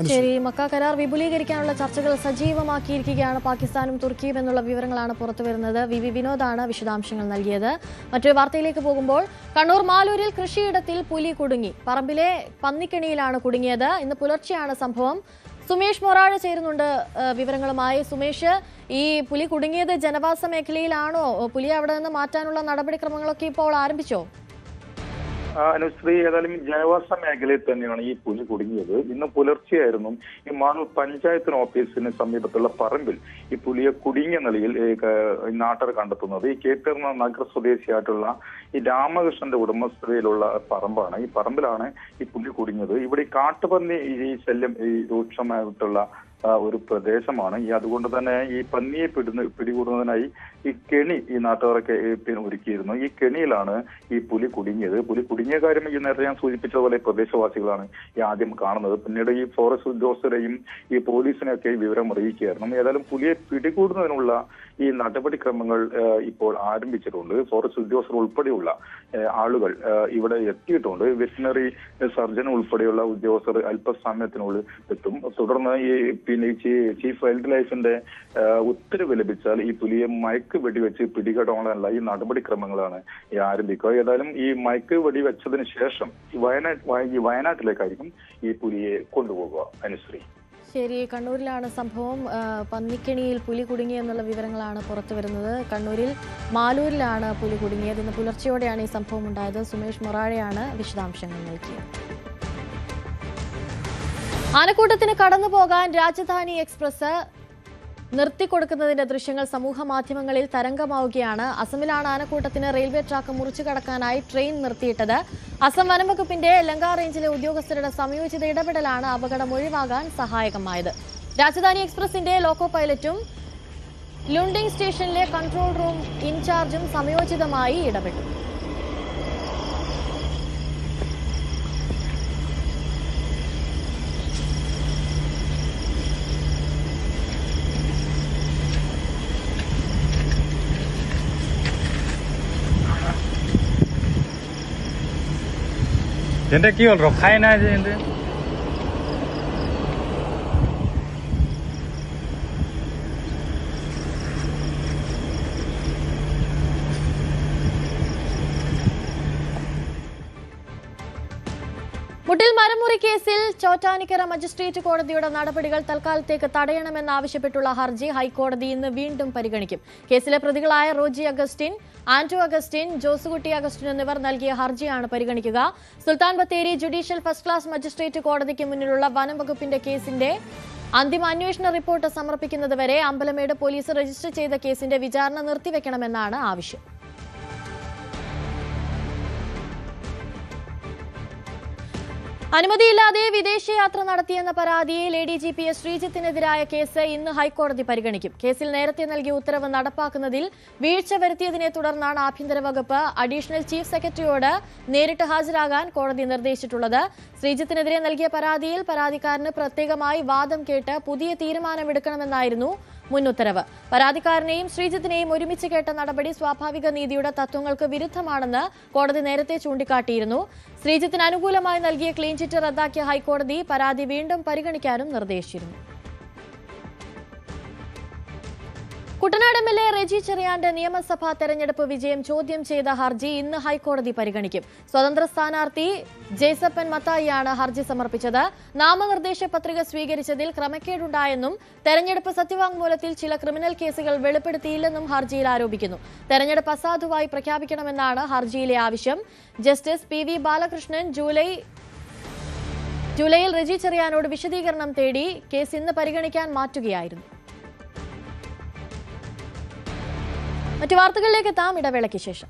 ശരി, മക്ക കരാർ വിപുലീകരിക്കാനുള്ള ചർച്ചകൾ സജീവമാക്കിയിരിക്കുകയാണ് പാകിസ്ഥാനും തുർക്കിയും എന്നുള്ള വിവരങ്ങളാണ് പുറത്തുവരുന്നത്. വി വിനോദാണ് വിശദാംശങ്ങൾ നൽകിയത്. മറ്റൊരു വാർത്തയിലേക്ക് പോകുമ്പോൾ കണ്ണൂർ മാലൂരിൽ കൃഷിയിടത്തിൽ പുലി കുടുങ്ങി. പറമ്പിലെ പന്നിക്കെണിയിലാണ് കുടുങ്ങിയത്. ഇന്ന് പുലർച്ചെയാണ് സംഭവം. സുമേഷ് മൊറാഴ ചേരുന്നുണ്ട് വിവരങ്ങളുമായി. സുമേഷ്, ഈ പുലി കുടുങ്ങിയത് ജനവാസ മേഖലയിലാണോ? പുലി അവിടെ നിന്ന് മാറ്റാനുള്ള നടപടിക്രമങ്ങളൊക്കെ ഇപ്പോൾ ആരംഭിച്ചോ? അനുശ്രീ, ഏതായാലും ജനവാസ മേഖലയിൽ തന്നെയാണ് ഈ പുലി കുടുങ്ങിയത്. ഇന്ന് പുലർച്ചെയായിരുന്നു ഈ മാനൂർ പഞ്ചായത്തിന് ഓഫീസിന് സമീപത്തുള്ള പറമ്പിൽ ഈ പുലിയെ കുടുങ്ങിയ നിലയിൽ നാട്ടുകാർ കണ്ടെത്തുന്നത്. ഈ കേട്ടർന്ന നഗർ സ്വദേശിയായിട്ടുള്ള ഈ രാമകൃഷ്ണന്റെ ഉടമസ്ഥതയിലുള്ള പറമ്പാണ്. ഈ പറമ്പിലാണ് ഈ പുലി കുടുങ്ങിയത്. ഇവിടെ ഈ കാട്ടുപന്നി ഈ ശല്യം ഈ രൂക്ഷമായിട്ടുള്ള ഒരു പ്രദേശമാണ്. അതുകൊണ്ട് തന്നെ ഈ പന്നിയെ പിടികൂടുന്നതിനായി ഈ കെണി ഈ നാട്ടുകാരൊക്കെ ഒരുക്കിയിരുന്നു. ഈ കെണിയിലാണ് ഈ പുലി കുടുങ്ങിയത്. പുലി കുടുങ്ങിയ കാര്യം ഈ നേരത്തെ ഞാൻ സൂചിപ്പിച്ചതുപോലെ പ്രദേശവാസികളാണ് ഈ ആദ്യം കാണുന്നത്. പിന്നീട് ഈ ഫോറസ്റ്റ് ഉദ്യോഗസ്ഥരെയും ഈ പോലീസിനെയൊക്കെ വിവരം അറിയിക്കുകയായിരുന്നു. ഏതായാലും പുലിയെ പിടികൂടുന്നതിനുള്ള ഈ നടപടിക്രമങ്ങൾ ഇപ്പോൾ ആരംഭിച്ചിട്ടുണ്ട്. ഫോറസ്റ്റ് ഉദ്യോഗസ്ഥർ ഉൾപ്പെടെയുള്ള ആളുകൾ ഇവിടെ എത്തിയിട്ടുണ്ട്. വെറ്റിനറി സർജൻ ഉൾപ്പെടെയുള്ള ഉദ്യോഗസ്ഥർ അല്പസമയത്തിനുള്ളിൽ എത്തും. തുടർന്ന് ഈ ചീഫ് വൈൽഡ് ലൈഫിന്റെ ഉത്തരവ് ലഭിച്ചാൽ ഈ പുലിയെ മയക്ക് വെടിവെച്ച് പിടികെടാനുള്ള ഈ നടപടിക്രമങ്ങളാണ് ഈ ആരംഭിക്കുക. ഏതായാലും ഈ മയക്ക് വെടിവെച്ചതിന് ശേഷം ഈ വയനാട്ടിലേക്കായിരിക്കും ഈ പുലിയെ കൊണ്ടുപോകുക. അനുശ്രീ, ശരി, കണ്ണൂരിലാണ് സംഭവം. പന്നിക്കെണിയിൽ പുലി കുടുങ്ങി എന്നുള്ള വിവരങ്ങളാണ് പുറത്തുവരുന്നത്. കണ്ണൂരിൽ മാലൂരിലാണ് പുലി കുടുങ്ങിയത്. ഇന്ന് പുലർച്ചെയോടെയാണ് ഈ സംഭവം ഉണ്ടായത്. സുമേഷ് മൊറാഴയാണ് വിശദാംശങ്ങൾ നൽകിയത്. ആനക്കൂട്ടത്തിന് കടന്നുപോകാൻ രാജധാനി എക്സ്പ്രസ് നിർത്തിക്കൊടുക്കുന്നതിന്റെ ദൃശ്യങ്ങൾ സമൂഹ മാധ്യമങ്ങളിൽ തരംഗമാവുകയാണ്. അസമിലാണ് ആനക്കൂട്ടത്തിന് റെയിൽവേ ട്രാക്ക് മുറിച്ചു കടക്കാനായി ട്രെയിൻ നിർത്തിയിട്ടത്. അസം വനംവകുപ്പിന്റെ ലങ്ക റേഞ്ചിലെ ഉദ്യോഗസ്ഥരുടെ സംയോജിത ഇടപെടലാണ് അപകടം ഒഴിവാകാൻ സഹായകമായത്. രാജധാനി എക്സ്പ്രസിന്റെ ലോക്കോ പൈലറ്റും ലുണ്ടിംഗ് സ്റ്റേഷനിലെ കൺട്രോൾ റൂം ഇൻചാർജും സംയോജിതമായി ഇടപെട്ടു. যেটা কি হল রখায় না যে മുട്ടിൽ മരമുറി കേസിൽ ചോറ്റാനിക്കര മജിസ്ട്രേറ്റ് കോടതിയുടെ നടപടികൾ തൽക്കാലത്തേക്ക് തടയണമെന്നാവശ്യപ്പെട്ടുള്ള ഹർജി ഹൈക്കോടതി ഇന്ന് വീണ്ടും പരിഗണിക്കും. കേസിലെ പ്രതികളായ Roji Augustine, Anto Augustine, Josukutty Augustine എന്നിവർ നൽകിയ ഹർജിയാണ് പരിഗണിക്കുക. Sultan Bathery judicial first class magistrate കോടതിക്ക് മുന്നിലുള്ള വനം വകുപ്പിന്റെ കേസിന്റെ അന്തിമ അന്വേഷണ റിപ്പോർട്ട് സമർപ്പിക്കുന്നതുവരെ അമ്പലമേട് പോലീസ് രജിസ്റ്റർ ചെയ്ത കേസിന്റെ വിചാരണ നിർത്തിവെക്കണമെന്നാണ് ആവശ്യം. അനുമതിയില്ലാതെ വിദേശയാത്ര നടത്തിയെന്ന പരാതിയിൽ ADGP ശ്രീജിത്തിനെതിരായ കേസ് ഇന്ന് ഹൈക്കോടതി പരിഗണിക്കും. കേസിൽ നേരത്തെ നൽകിയ ഉത്തരവ് നടപ്പാക്കുന്നതിൽ വീഴ്ച വരുത്തിയതിനെ തുടർന്നാണ് ആഭ്യന്തര വകുപ്പ് അഡീഷണൽ ചീഫ് സെക്രട്ടറിയോട് നേരിട്ട് ഹാജരാകാൻ കോടതി നിർദ്ദേശിച്ചിട്ടുള്ളത്. ശ്രീജിത്തിനെതിരെ നൽകിയ പരാതിയിൽ പരാതിക്കാരന് പ്രത്യേകമായി വാദം കേട്ട് പുതിയ തീരുമാനമെടുക്കണമെന്നായിരുന്നു മുൻ ഉത്തരവ്. പരാതിക്കാരനെയും ശ്രീജിത്തിനെയും ഒരുമിച്ച് കേട്ട നടപടി സ്വാഭാവിക നീതിയുടെ തത്വങ്ങൾക്ക് വിരുദ്ധമാണെന്ന് കോടതി നേരത്തെ ചൂണ്ടിക്കാട്ടിയിരുന്നു. ശ്രീജിത്തിന് അനുകൂലമായി നൽകിയ ക്ലീൻ ചിറ്റ് റദ്ദാക്കിയ ഹൈക്കോടതി പരാതി വീണ്ടും പരിഗണിക്കാനും നിർദ്ദേശിച്ചിരുന്നു. കുട്ടനാട് MLA റെജി ചെറിയാന്റെ നിയമസഭാ തെരഞ്ഞെടുപ്പ് വിജയം ചോദ്യം ചെയ്ത ഹർജി ഇന്ന് ഹൈക്കോടതി പരിഗണിക്കും. സ്വതന്ത്ര സ്ഥാനാർത്ഥി ജേസപ്പൻ മത്തായിയാണ് ഹർജി സമർപ്പിച്ചത്. നാമനിർദ്ദേശ പത്രിക സ്വീകരിച്ചതിൽ ക്രമക്കേടുണ്ടായെന്നും തെരഞ്ഞെടുപ്പ് സത്യവാങ്മൂലത്തിൽ ചില ക്രിമിനൽ കേസുകൾ വെളിപ്പെടുത്തിയില്ലെന്നും ഹർജിയിൽ ആരോപിക്കുന്നു. തെരഞ്ഞെടുപ്പ് അസാധുവായി പ്രഖ്യാപിക്കണമെന്നാണ് ഹർജിയിലെ ആവശ്യം. ജസ്റ്റിസ് PV ബാലകൃഷ്ണൻ ജൂലൈയിൽ റെജി ചെറിയാനോട് വിശദീകരണം തേടി കേസ് ഇന്ന് പരിഗണിക്കാൻ മാറ്റുകയായിരുന്നു. മറ്റു വാർത്തകളിലേക്ക് എത്താം ഇടവേളയ്ക്ക് ശേഷം.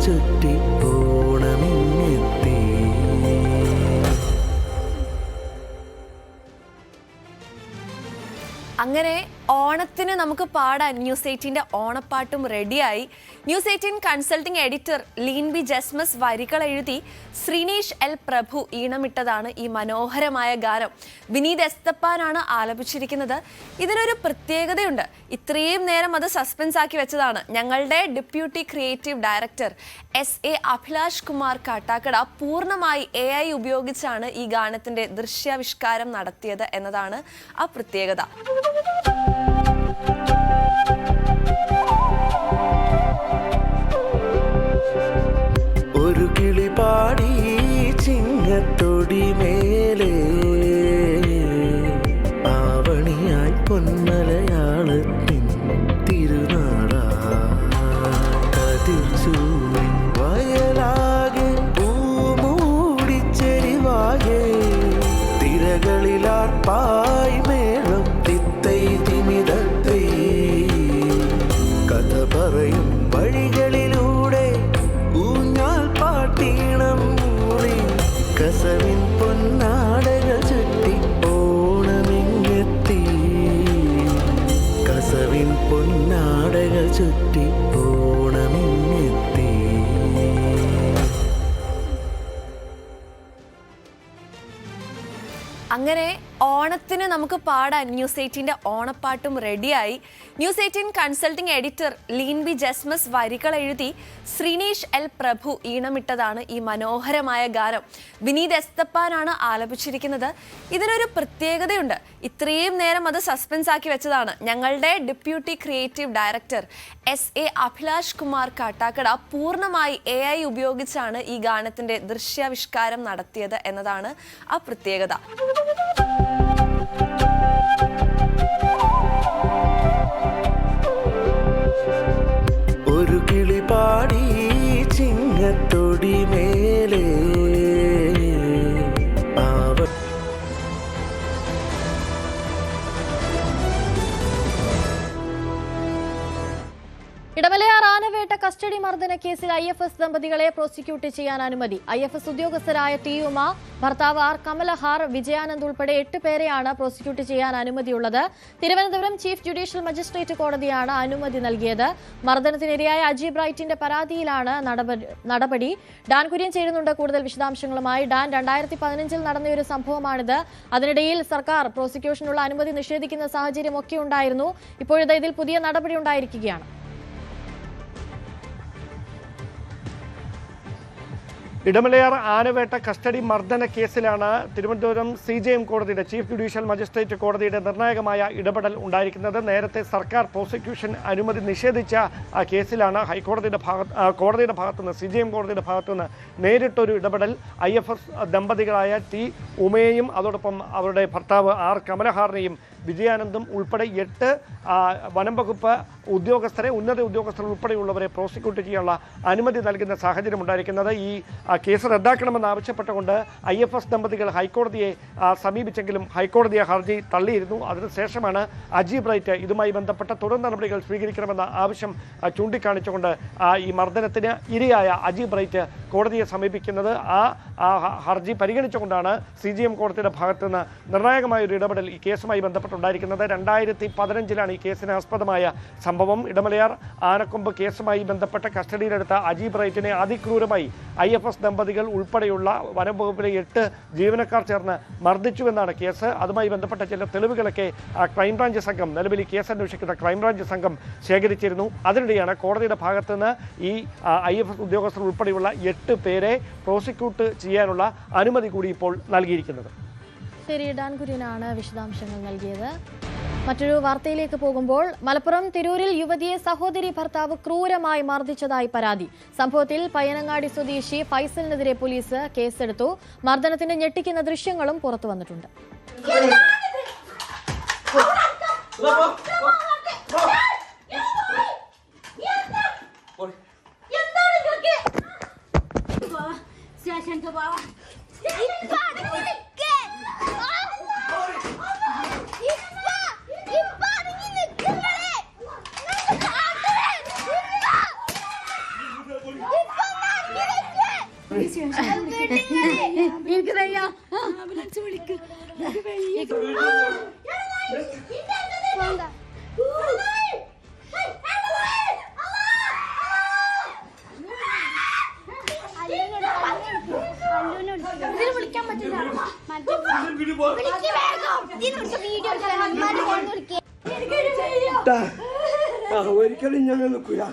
ചുറ്റി ഓണമിങ്ങെത്തി. അങ്ങനെ ഓണത്തിന് നമുക്ക് പാടാൻ ന്യൂസ് 18ന്റെ ഓണപ്പാട്ടും റെഡിയായി. News 18 consulting editor Leen B Jasmus വരികൾ എഴുതി ശ്രീനേഷ് എൽ പ്രഭു ഈണമിട്ടതാണ് ഈ മനോഹരമായ ഗാനം. വിനീത് എസ്തപ്പാനാണ് ആലപിച്ചിരിക്കുന്നത്. ഇതിനൊരു പ്രത്യേകതയുണ്ട്. ഇത്രയും നേരം അത് സസ്പെൻസ് ആക്കി വെച്ചതാണ് ഞങ്ങളുടെ deputy creative director SA Abhilash Kumar Kattakada. പൂർണ്ണമായി AI ഉപയോഗിച്ചാണ് ഈ ഗാനത്തിന്റെ ദൃശ്യാവിഷ്കാരം നടത്തിയത് എന്നതാണ് ആ പ്രത്യേകത. ഒരു കിളി പാടി ചിങ്ങത്തൊടി മേലെ ആവണിയായി പൊന്മലയാളത്തിൻ തിരുനാളാ. കതിർച്ചൂടി വയലാകെ പൂമൂടിച്ചെരിവാകെ തിരകളിലാർപ്പായി മേളം തിത്തൈ തിമിതത്തൈ. കഥ പറയും വഴികളിലൂടെ ഊഞ്ഞാൽ പാട്ടീണം മൂളി കസവിൻ പൊന്നാടകൾ ചുറ്റി ഓണമിങ്ങെത്തി. കസവിൻ പൊന്നാടകൾ ചുറ്റി ഓണമിങ്ങെത്തി. അങ്ങനെ ഓണത്തിന് നമുക്ക് പാടാൻ ന്യൂസ് 18ന്റെ ഓണപ്പാട്ടും റെഡിയായി. News 18 consulting editor Leen B Jasmus വരികൾ എഴുതി ശ്രീനേഷ് എൽ പ്രഭു ഈണമിട്ടതാണ് ഈ മനോഹരമായ ഗാനം. വിനീത് എസ്തപ്പാനാണ് ആലപിച്ചിരിക്കുന്നത്. ഇതിനൊരു പ്രത്യേകതയുണ്ട്. ഇത്രയും നേരം അത് സസ്പെൻസ് ആക്കി വെച്ചതാണ് ഞങ്ങളുടെ deputy creative director SA Abhilash Kumar Kattakada. പൂർണ്ണമായി AI ഉപയോഗിച്ചാണ് ഈ ഗാനത്തിന്റെ ദൃശ്യാവിഷ്കാരം നടത്തിയത് എന്നതാണ് ആ പ്രത്യേകത. ഒരു കിളി പാടി ചിങ്ങത്തൊടി മേലെ ഇടമലയാർ ആനവേട്ട കസ്റ്റഡി മർദ്ദന കേസിൽ IFS ദമ്പതികളെ പ്രോസിക്യൂട്ട് ചെയ്യാൻ അനുമതി. IFS ഉദ്യോഗസ്ഥരായ T ഉമ, ഭർത്താവ് R കമലഹാർ, വിജയാനന്ദ് ഉൾപ്പെടെ 8 പേരെയാണ് പ്രോസിക്യൂട്ട് ചെയ്യാൻ അനുമതിയുള്ളത്. തിരുവനന്തപുരം ചീഫ് ജുഡീഷ്യൽ മജിസ്ട്രേറ്റ് കോടതിയാണ് അനുമതി നൽകിയത്. മർദ്ദനത്തിനിരയായ അജി ബ്രൈറ്റിന്റെ പരാതിയിലാണ് നടപടി. ഡാൻ കുര്യൻ ചേരുന്നുണ്ട് കൂടുതൽ വിശദാംശങ്ങളുമായി. ഡാൻ, 2015 നടന്നൊരു സംഭവമാണിത്. അതിനിടയിൽ സർക്കാർ പ്രോസിക്യൂഷനുള്ള അനുമതി നിഷേധിക്കുന്ന സാഹചര്യമൊക്കെ ഉണ്ടായിരുന്നു. ഇപ്പോഴത്തെ ഇതിൽ പുതിയ നടപടി ഉണ്ടായിരിക്കുകയാണ്. ഇടമലയാർ ആനവേട്ട കസ്റ്റഡി മർദ്ദന കേസിലാണ് തിരുവനന്തപുരം CJM കോടതിയുടെ ചീഫ് ജുഡീഷ്യൽ മജിസ്ട്രേറ്റ് കോടതിയുടെ നിർണായകമായ ഇടപെടൽ ഉണ്ടായിരിക്കുന്നത്. നേരത്തെ സർക്കാർ പ്രോസിക്യൂഷൻ അനുമതി നിഷേധിച്ച ആ കേസിലാണ് കോടതിയുടെ ഭാഗത്തുനിന്ന് CJM കോടതിയുടെ ഭാഗത്തുനിന്ന് നേരിട്ടൊരു ഇടപെടൽ. IFS ദമ്പതികളായ T ഉമയെയും അതോടൊപ്പം അവരുടെ ഭർത്താവ് R കമലഹാറിനെയും വിജയാനന്ദും ഉൾപ്പെടെ 8 വനം വകുപ്പ് ഉദ്യോഗസ്ഥരെ, ഉന്നത ഉദ്യോഗസ്ഥർ ഉൾപ്പെടെയുള്ളവരെ പ്രോസിക്യൂട്ട് ചെയ്യാനുള്ള അനുമതി നൽകുന്ന സാഹചര്യം ഉണ്ടായിരിക്കുന്നത്. ഈ കേസ് റദ്ദാക്കണമെന്ന് ആവശ്യപ്പെട്ടുകൊണ്ട് IFS ദമ്പതികൾ ഹൈക്കോടതിയെ സമീപിച്ചെങ്കിലും ഹൈക്കോടതി ഹർജി തള്ളിയിരുന്നു. അതിനുശേഷമാണ് അജി ബ്രൈറ്റ് ഇതുമായി ബന്ധപ്പെട്ട തുടർ നടപടികൾ സ്വീകരിക്കണമെന്ന ആവശ്യം ചൂണ്ടിക്കാണിച്ചുകൊണ്ട് ഈ മർദ്ദനത്തിന് ഇരയായ അജി ബ്രൈറ്റ് കോടതിയെ സമീപിക്കുന്നത്. ആ ഹർജി പരിഗണിച്ചുകൊണ്ടാണ് CJM കോടതിയുടെ ഭാഗത്തുനിന്ന് നിർണായകമായ ഒരു ഇടപെടൽ ഈ കേസുമായി ബന്ധപ്പെട്ടുണ്ടായിരിക്കുന്നത്. 2015 ഈ കേസിന് ആസ്പദമായ സംഭവം. ഇടമലയാർ ആനക്കൊമ്പ് കേസുമായി ബന്ധപ്പെട്ട കസ്റ്റഡിയിലെടുത്ത അജി ബ്രൈറ്റിനെ അതിക്രൂരമായി IFS ദമ്പതികൾ ഉൾപ്പെടെയുള്ള വനം വകുപ്പിലെ 8 ജീവനക്കാർ ചേർന്ന് മർദ്ദിച്ചുവെന്നാണ് കേസ്. അതുമായി ബന്ധപ്പെട്ട ചില തെളിവുകളൊക്കെ ക്രൈംബ്രാഞ്ച് സംഘം, നിലവിൽ ഈ കേസ് അന്വേഷിക്കുന്ന ക്രൈംബ്രാഞ്ച് സംഘം ശേഖരിച്ചിരുന്നു. അതിനിടെയാണ് കോടതിയുടെ ഭാഗത്തുനിന്ന് ഈ IFS ഉദ്യോഗസ്ഥർ ഉൾപ്പെടെയുള്ള 8 പേരെ പ്രോസിക്യൂട്ട് ചെയ്യാനുള്ള അനുമതി കൂടി ഇപ്പോൾ നൽകിയിരിക്കുന്നത്. ശരി, ഡാൻ കുര്യനാണ് വിശദാംശങ്ങൾ നൽകിയത്. മറ്റൊരു വാർത്തയിലേക്ക് പോകുമ്പോൾ, മലപ്പുറം തിരൂരിൽ യുവതിയെ സഹോദരി ഭർത്താവ് ക്രൂരമായി മർദ്ദിച്ചതായി പരാതി. സംഭവത്തിൽ പയ്യനങ്ങാടി സ്വദേശി ഫൈസലിനെതിരെ പോലീസ് കേസെടുത്തു. മർദ്ദനത്തിന്റെ ഞെട്ടിക്കുന്ന ദൃശ്യങ്ങളും പുറത്തു വന്നിട്ടുണ്ട്. ഒരിക്കലും ഞങ്ങൾ നിൽക്കൂല.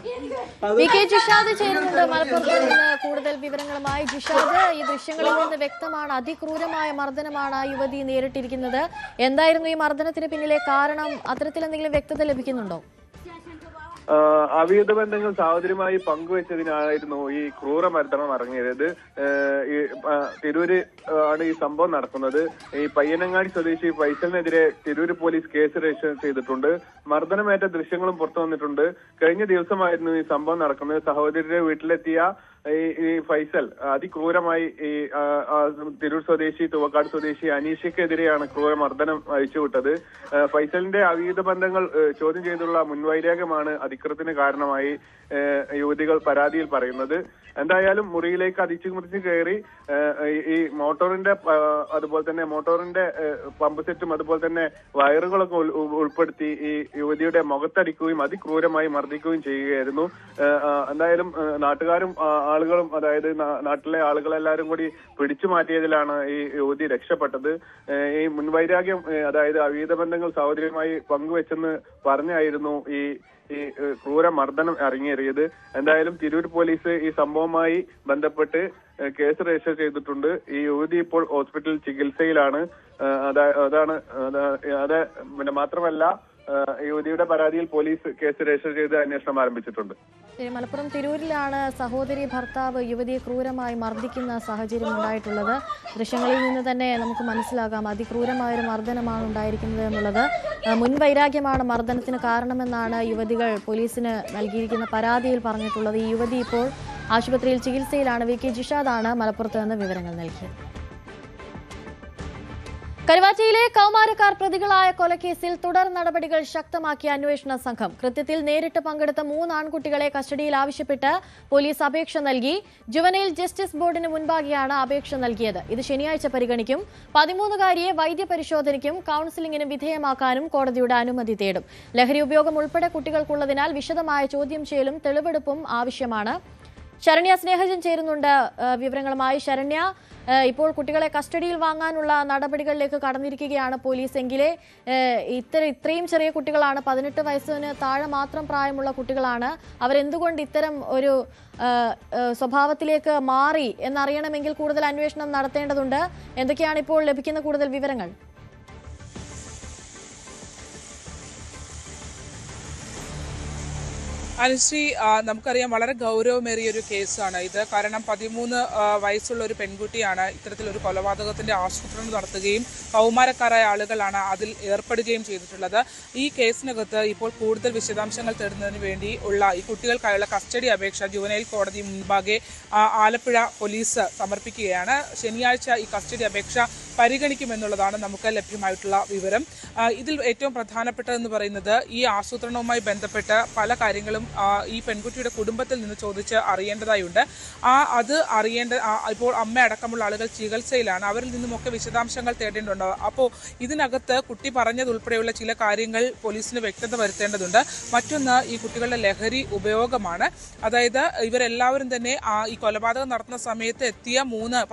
വി കെ ജിഷാദ് ചേരുന്നുണ്ട് മലപ്പുറത്ത് നിന്ന് കൂടുതൽ വിവരങ്ങളുമായി. ജിഷാദ്, ഈ ദൃശ്യങ്ങളിൽ നിന്ന് വ്യക്തമാണ് അതിക്രൂരമായ മർദ്ദനമാണ് ആ യുവതി നേരിട്ടിരിക്കുന്നത്. എന്തായിരുന്നു ഈ മർദ്ദനത്തിന് പിന്നിലെ കാരണം? അത്തരത്തിലെന്തെങ്കിലും വ്യക്തത ലഭിക്കുന്നുണ്ടോ? അവിഹിത ബന്ധങ്ങൾ സഹോദരിയുമായി പങ്കുവെച്ചതിനായിരുന്നു ഈ ക്രൂരമർദ്ദനം ഇറങ്ങിയത്. ഈ തിരൂര് ആണ് ഈ സംഭവം നടക്കുന്നത്. ഈ പയ്യനങ്ങാടി സ്വദേശി ഫൈസലിനെതിരെ തിരൂര് പോലീസ് കേസ് രജിസ്റ്റർ ചെയ്തിട്ടുണ്ട്. മർദ്ദനമേറ്റ ദൃശ്യങ്ങളും പുറത്തു വന്നിട്ടുണ്ട്. കഴിഞ്ഞ ദിവസമായിരുന്നു ഈ സംഭവം നടക്കുന്നത്. സഹോദരിയുടെ വീട്ടിലെത്തിയ ഈ ഫൈസൽ അതിക്രൂരമായി ഈ തിരൂർ സ്വദേശി തുവക്കാട് സ്വദേശി അനീഷയ്ക്കെതിരെയാണ് ക്രൂരമർദ്ദനം അഴിച്ചുവിട്ടത്. ഫൈസലിന്റെ അവിഹിത ബന്ധങ്ങൾ ചോദ്യം ചെയ്തുള്ള മുൻവൈരാഗ്യമാണ് അതിക്രമത്തിന് കാരണമായി യുവതികൾ പരാതിയിൽ പറയുന്നത്. എന്തായാലും മുറിയിലേക്ക് അതിക്രമിച്ച് കയറി ഈ മോട്ടോറിന്റെ അതുപോലെ തന്നെ മോട്ടോറിന്റെ പമ്പ് സെറ്റും അതുപോലെ തന്നെ വയറുകളൊക്കെ ഉൾപ്പെടുത്തി ഈ യുവതിയുടെ മുഖത്തടിക്കുകയും അതിക്രൂരമായി മർദ്ദിക്കുകയും ചെയ്യുകയായിരുന്നു. എന്തായാലും നാട്ടുകാരും ആളുകളും, അതായത് നാട്ടിലെ ആളുകളെല്ലാരും കൂടി പിടിച്ചു മാറ്റിയതിലാണ് ഈ യുവതി രക്ഷപ്പെട്ടത്. ഈ മുൻവൈരാഗ്യം, അതായത് അവിഹിത ബന്ധങ്ങൾ സഹോദരിയുമായി പങ്കുവെച്ചെന്ന് പറഞ്ഞായിരുന്നു ഈ ക്രൂരമർദ്ദനം ഇറങ്ങിയേറിയത്. എന്തായാലും തിരൂർ പോലീസ് ഈ സംഭവവുമായി ബന്ധപ്പെട്ട് കേസ് രജിസ്റ്റർ ചെയ്തിട്ടുണ്ട്. ഈ യുവതി ഇപ്പോൾ ഹോസ്പിറ്റലിൽ ചികിത്സയിലാണ്. പിന്നെ മാത്രമല്ല യുവതിയുടെ പരാതിയിൽ പോലീസ് കേസ് രജിസ്റ്റർ ചെയ്ത് അന്വേഷണം ആരംഭിച്ചിട്ടുണ്ട്. മലപ്പുറം തിരൂരിലാണ് സഹോദരി ഭർത്താവ് യുവതിയെ ക്രൂരമായി മർദ്ദിക്കുന്ന സാഹചര്യം ഉണ്ടായിട്ടുള്ളത്. ദൃശ്യങ്ങളിൽ നിന്ന് തന്നെ നമുക്ക് മനസ്സിലാകാം അതിക്രൂരമായൊരു മർദ്ദനമാണ് ഉണ്ടായിരിക്കുന്നത് എന്നുള്ളത്. മുൻവൈരാഗ്യമാണ് മർദ്ദനത്തിന് കാരണമെന്നാണ് യുവതികൾ പോലീസിന് നൽകിയിരിക്കുന്ന പരാതിയിൽ പറഞ്ഞിട്ടുള്ളത്. ഈ യുവതി ഇപ്പോൾ ആശുപത്രിയിൽ ചികിത്സയിലാണ്. വി കെ ജിഷാദാണ് മലപ്പുറത്ത് നിന്ന് വിവരങ്ങൾ നൽകിയത്. കരുവാറ്റയിലെ കൗമാരക്കാർ പ്രതികളായ കൊലക്കേസിൽ തുടർ നടപടികൾ ശക്തമാക്കിയ അന്വേഷണ സംഘം. കൃത്യത്തിൽ നേരിട്ട് പങ്കെടുത്ത 3 ആൺകുട്ടികളെ കസ്റ്റഡിയിൽ ആവശ്യപ്പെട്ട് പോലീസ് അപേക്ഷ നൽകി. ജുവനൈൽ ജസ്റ്റിസ് ബോർഡിന് മുൻപാകെയാണ് അപേക്ഷ നൽകിയത്. ഇത് ശനിയാഴ്ച പരിഗണിക്കും. 13-കാരിയെ വൈദ്യപരിശോധനയ്ക്കും കൌൺസിലിംഗിനും വിധേയമാക്കാനും കോടതിയുടെ അനുമതി തേടും. ലഹരി ഉപയോഗം ഉൾപ്പെടെ കുട്ടികൾക്കുള്ളതിനാൽ വിശദമായ ചോദ്യം ചെയ്യലും തെളിവെടുപ്പും ആവശ്യമാണ്. ശരണ്യ സ്നേഹജൻ ചേരുന്നുണ്ട് വിവരങ്ങളുമായി. ശരണ്യ, ഇപ്പോൾ കുട്ടികളെ കസ്റ്റഡിയിൽ വാങ്ങാനുള്ള നടപടികളിലേക്ക് കടന്നിരിക്കുകയാണ് പോലീസ്. എങ്കിലേ ഇത്രയും ചെറിയ കുട്ടികളാണ്, 18 വയസ്സിന് താഴെ മാത്രം പ്രായമുള്ള കുട്ടികളാണ്. അവരെന്തുകൊണ്ട് ഇത്തരം ഒരു സ്വഭാവത്തിലേക്ക് മാറി എന്നറിയണമെങ്കിൽ കൂടുതൽ അന്വേഷണം നടത്തേണ്ടതുണ്ട്. എന്തൊക്കെയാണ് ഇപ്പോൾ ലഭിക്കുന്ന കൂടുതൽ വിവരങ്ങൾ? അനുശ്രീ, നമുക്കറിയാം വളരെ ഗൗരവമേറിയ ഒരു കേസാണ് ഇത്. കാരണം 13 വയസ്സുള്ള ഒരു പെൺകുട്ടിയാണ് ഇത്തരത്തിലൊരു കൊലപാതകത്തിന്റെ ആസൂത്രണം നടത്തുകയും കൗമാരക്കാരായ ആളുകളാണ് അതിൽ ഏർപ്പെടുകയും ചെയ്തിട്ടുള്ളത്. ഈ കേസിനകത്ത് ഇപ്പോൾ കൂടുതൽ വിശദാംശങ്ങൾ തേടുന്നതിന് വേണ്ടി ഉള്ള ഈ കുട്ടികൾക്കായുള്ള കസ്റ്റഡി അപേക്ഷ ജുവനൈൽ കോടതി മുൻപാകെ ആലപ്പുഴ പോലീസ് സമർപ്പിക്കുകയാണ്. ശനിയാഴ്ച ഈ കസ്റ്റഡി അപേക്ഷ പരിഗണിക്കുമെന്നുള്ളതാണ് നമുക്ക് ലഭ്യമായിട്ടുള്ള വിവരം. ഇതിൽ ഏറ്റവും പ്രധാനപ്പെട്ടതെന്ന് പറയുന്നത് ഈ ആസൂത്രണവുമായി ബന്ധപ്പെട്ട് പല കാര്യങ്ങളും ഈ പെൺകുട്ടിയുടെ കുടുംബത്തിൽ നിന്ന് ചോദിച്ച് അറിയേണ്ടതായുണ്ട്. അത് ഇപ്പോൾ അമ്മയടക്കമുള്ള ആളുകൾ ചികിത്സയിലാണ്. അവരിൽ നിന്നുമൊക്കെ വിശദാംശങ്ങൾ തേടേണ്ടതുണ്ട്. അപ്പോൾ ഇതിനകത്ത് കുട്ടി പറഞ്ഞതുൾപ്പെടെയുള്ള ചില കാര്യങ്ങൾ പോലീസിന് വ്യക്തത വരുത്തേണ്ടതുണ്ട്. മറ്റൊന്ന് ഈ കുട്ടികളുടെ ലഹരി ഉപയോഗമാണ്. അതായത് ഇവരെല്ലാവരും തന്നെ ഈ കൊലപാതകം നടത്തുന്ന സമയത്ത് എത്തിയ 15,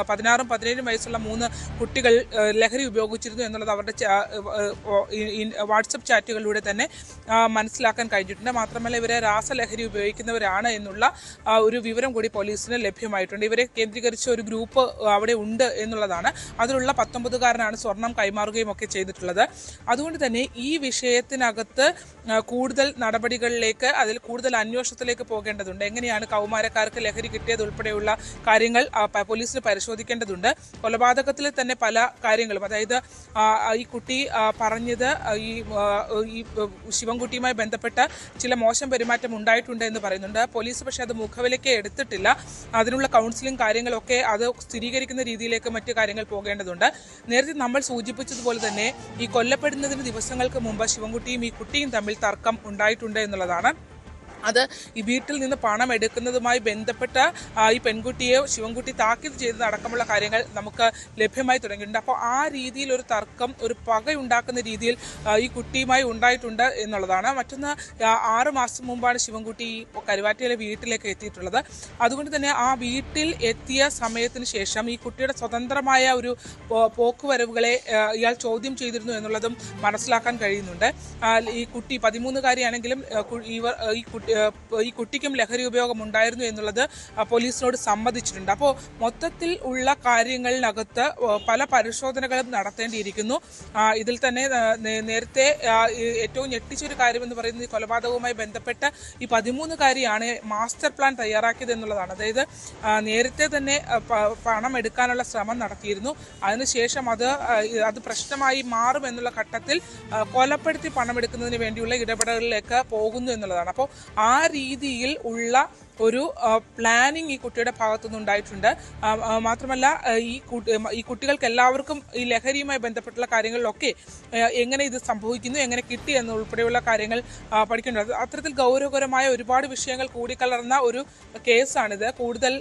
16, 17 വയസ്സുള്ള 3 കുട്ടികൾ ലഹരി ഉപയോഗിച്ചിരുന്നു എന്നുള്ളത് അവരുടെ വാട്സപ്പ് ചാറ്റുകളിലൂടെ തന്നെ മനസ്സിലാക്കാൻ കഴിഞ്ഞിട്ടുണ്ട്. മാത്രമല്ല ഇവരെ രാസലഹരി ഉപയോഗിക്കുന്നവരാണ് എന്നുള്ള ഒരു വിവരം കൂടി പോലീസിന് ലഭ്യമായിട്ടുണ്ട്. ഇവരെ കേന്ദ്രീകരിച്ച ഒരു ഗ്രൂപ്പ് അവിടെ ഉണ്ട് എന്നുള്ളതാണ്. അതിലുള്ള 19-കാരനാണ് സ്വർണം കൈമാറുകയും ഒക്കെ ചെയ്തിട്ടുള്ളത്. അതുകൊണ്ട് തന്നെ ഈ വിഷയത്തിനകത്ത് കൂടുതൽ നടപടികളിലേക്ക്, അതിൽ കൂടുതൽ അന്വേഷണത്തിലേക്ക് പോകേണ്ടതുണ്ട്. എങ്ങനെയാണ് കൗമാരക്കാർക്ക് ലഹരി കിട്ടിയതുൾപ്പെടെയുള്ള കാര്യങ്ങൾ പോലീസിന് പരിശോധിക്കേണ്ടതുണ്ട്. കൊലപാതകത്തിൽ തന്നെ പല കാര്യങ്ങളും, അതായത് ഈ കുട്ടി പറഞ്ഞത് ഈ ശിവൻകുട്ടിയുമായി ബന്ധപ്പെട്ട ചില മോശം പെരുമാറ്റം ഉണ്ടായിട്ടുണ്ട് എന്ന് പറയുന്നുണ്ട് പോലീസ്. പക്ഷെ അത് മുഖവിലേക്ക് എടുത്തിട്ടില്ല. അതിനുള്ള കൗൺസിലിംഗ് കാര്യങ്ങളൊക്കെ അത് സ്ഥിരീകരിക്കുന്ന രീതിയിലേക്ക് മറ്റു കാര്യങ്ങൾ പോകേണ്ടതുണ്ട്. നേരത്തെ നമ്മൾ സൂചിപ്പിച്ചതുപോലെ തന്നെ ഈ കൊല്ലപ്പെടുന്നതിന് ദിവസങ്ങൾക്ക് മുമ്പ് ശിവൻകുട്ടിയും ഈ കുട്ടിയും തമ്മിൽ തർക്കം ഉണ്ടായിട്ടുണ്ട് എന്നുള്ളതാണ്. അത് ഈ വീട്ടിൽ നിന്ന് പണം എടുക്കുന്നതുമായി ബന്ധപ്പെട്ട ഈ പെൺകുട്ടിയെ ശിവൻകുട്ടി താക്കീത് ചെയ്തതടക്കമുള്ള കാര്യങ്ങൾ നമുക്ക് ലഭ്യമായി തുടങ്ങിയിട്ടുണ്ട്. അപ്പോൾ ആ രീതിയിൽ ഒരു തർക്കം, ഒരു പകയുണ്ടാക്കുന്ന രീതിയിൽ ഈ കുട്ടിയുമായി ഉണ്ടായിട്ടുണ്ട് എന്നുള്ളതാണ്. മറ്റൊന്ന്, 6 മാസം മുമ്പാണ് ശിവൻകുട്ടി ഈ കരുവാറ്റയിലെ വീട്ടിലേക്ക് എത്തിയിട്ടുള്ളത്. അതുകൊണ്ട് തന്നെ ആ വീട്ടിൽ എത്തിയ സമയത്തിന് ശേഷം ഈ കുട്ടിയുടെ സ്വതന്ത്രമായ ഒരു പോക്കുവരവുകളെ ഇയാൾ ചോദ്യം ചെയ്തിരുന്നു എന്നുള്ളതും മനസ്സിലാക്കാൻ കഴിയുന്നുണ്ട്. ഈ കുട്ടി 13-കാരിയാണെങ്കിലും ഈ കുട്ടിക്കും ലഹരി ഉപയോഗം ഉണ്ടായിരുന്നു എന്നുള്ളത് പോലീസിനോട് സമ്മതിച്ചിട്ടുണ്ട്. അപ്പോൾ മൊത്തത്തിൽ ഉള്ള കാര്യങ്ങളിനകത്ത് പല പരിശോധനകളും നടത്തേണ്ടിയിരിക്കുന്നു. ഇതിൽ തന്നെ നേരത്തെ ഏറ്റവും ഞെട്ടിച്ചൊരു കാര്യമെന്ന് പറയുന്നത് ഈ കൊലപാതകവുമായി ബന്ധപ്പെട്ട് ഈ 13-കാരിയാണ് മാസ്റ്റർ പ്ലാൻ തയ്യാറാക്കിയത് എന്നുള്ളതാണ്. അതായത് നേരത്തെ തന്നെ പണം എടുക്കാനുള്ള ശ്രമം നടത്തിയിരുന്നു. അതിനുശേഷം അത് പ്രശ്നമായി മാറും എന്നുള്ള ഘട്ടത്തിൽ കൊലപ്പെടുത്തി പണമെടുക്കുന്നതിന് വേണ്ടിയുള്ള ഇടപെടലുകളിലേക്ക് പോകുന്നു എന്നുള്ളതാണ്. അപ്പോൾ ആ രീതിയിൽ ഉള്ള ഒരു പ്ലാനിങ് ഈ കുട്ടിയുടെ ഭാഗത്തുനിന്ന് ഉണ്ടായിട്ടുണ്ട്. മാത്രമല്ല ഈ കുട്ടികൾക്ക് എല്ലാവർക്കും ഈ ലഹരിയുമായി ബന്ധപ്പെട്ടുള്ള കാര്യങ്ങളിലൊക്കെ എങ്ങനെ ഇത് സംഭവിക്കുന്നു, എങ്ങനെ കിട്ടി എന്നുൾപ്പെടെയുള്ള കാര്യങ്ങൾ പഠിക്കേണ്ടത്. അത്തരത്തിൽ ഗൗരവകരമായ ഒരുപാട് വിഷയങ്ങൾ കൂടിക്കലർന്ന ഒരു കേസാണിത്. കൂടുതൽ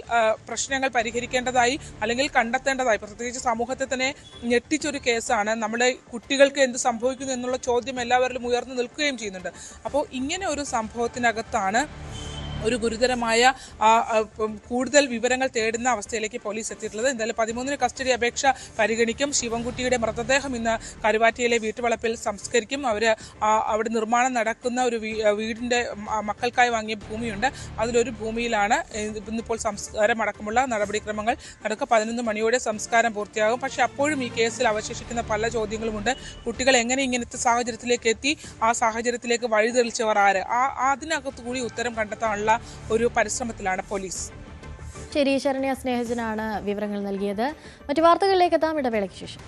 പ്രശ്നങ്ങൾ പരിഹരിക്കേണ്ടതായി അല്ലെങ്കിൽ കണ്ടെത്തേണ്ടതായി, പ്രത്യേകിച്ച് സമൂഹത്തെ തന്നെ ഞെട്ടിച്ചൊരു കേസാണ്. നമ്മുടെ കുട്ടികൾക്ക് എന്ത് സംഭവിക്കുന്നു എന്നുള്ള ചോദ്യം എല്ലാവരിലും ഉയർന്നു നിൽക്കുകയും ചെയ്യുന്നുണ്ട്. അപ്പോൾ ഇങ്ങനെ ഒരു സംഭവത്തിനകത്താണ് ഒരു ഗുരുതരമായ കൂടുതൽ വിവരങ്ങൾ തേടുന്ന അവസ്ഥയിലേക്ക് പോലീസ് എത്തിയിട്ടുള്ളത്. എന്തായാലും 13-ന് കസ്റ്റഡി അപേക്ഷ പരിഗണിക്കും. ശിവൻകുട്ടിയുടെ മൃതദേഹം ഇന്ന് കരുവാറ്റയിലെ വീട്ടുവളപ്പിൽ സംസ്കരിക്കും. അവിടെ നിർമ്മാണം നടക്കുന്ന ഒരു വീടിൻ്റെ മക്കൾക്കായി വാങ്ങിയ ഭൂമിയുണ്ട്. അതിലൊരു ഭൂമിയിലാണ് ഇന്നിപ്പോൾ സംസ്കാരം അടക്കമുള്ള നടപടിക്രമങ്ങൾ നടക്കുക. 11 മണിയോടെ സംസ്കാരം പൂർത്തിയാകും. പക്ഷേ അപ്പോഴും ഈ കേസിൽ അവശേഷിക്കുന്ന പല ചോദ്യങ്ങളുമുണ്ട്. കുട്ടികൾ എങ്ങനെ ഇങ്ങനത്തെ സാഹചര്യത്തിലേക്ക് എത്തി, ആ സാഹചര്യത്തിലേക്ക് വഴിതെളിച്ചവർ ആര്, അതിനകത്തു കൂടി ഉത്തരം കണ്ടെത്താനുള്ള ഒരു പരിശ്രമത്തിലാണ് പോലീസ്. ശരി, ശരണ്യ സ്നേഹജനാണ് വിവരങ്ങൾ നൽകിയത്. മറ്റു വാർത്തകളിലേക്ക് എത്താം ഇടവേളയ്ക്ക് ശേഷം.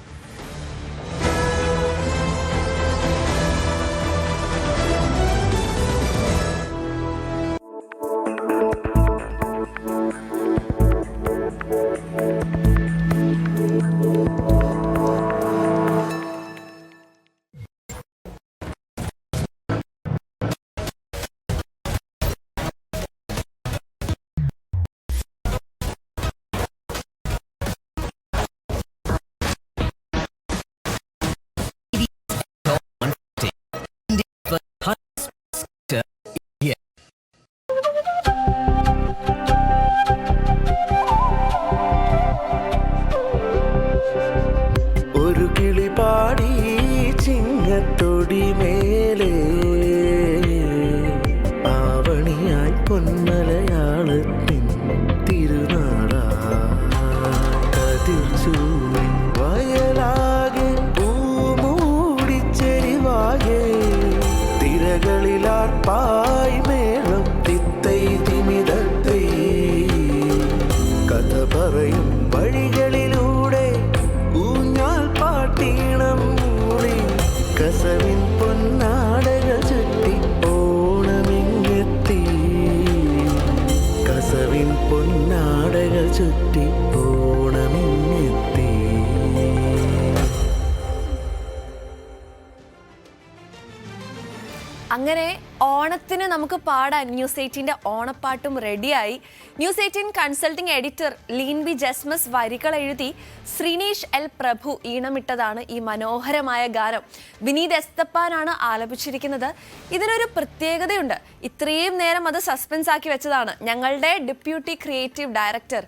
അങ്ങനെ ഓണത്തിന് നമുക്ക് പാടാൻ ന്യൂസ് 18ന്റെ ഓണപ്പാട്ടും റെഡിയായി. News 18 consulting editor Leen B Jasmus വരികൾ എഴുതി ശ്രീനേഷ് എൽ പ്രഭു ഈണമിട്ടതാണ് ഈ മനോഹരമായ ഗാനം. വിനീത് എസ്തപ്പാനാണ് ആലപിച്ചിരിക്കുന്നത്. ഇതിനൊരു പ്രത്യേകതയുണ്ട്. ഇത്രയും നേരം അത് സസ്പെൻസ് ആക്കി വെച്ചതാണ്. ഞങ്ങളുടെ deputy creative director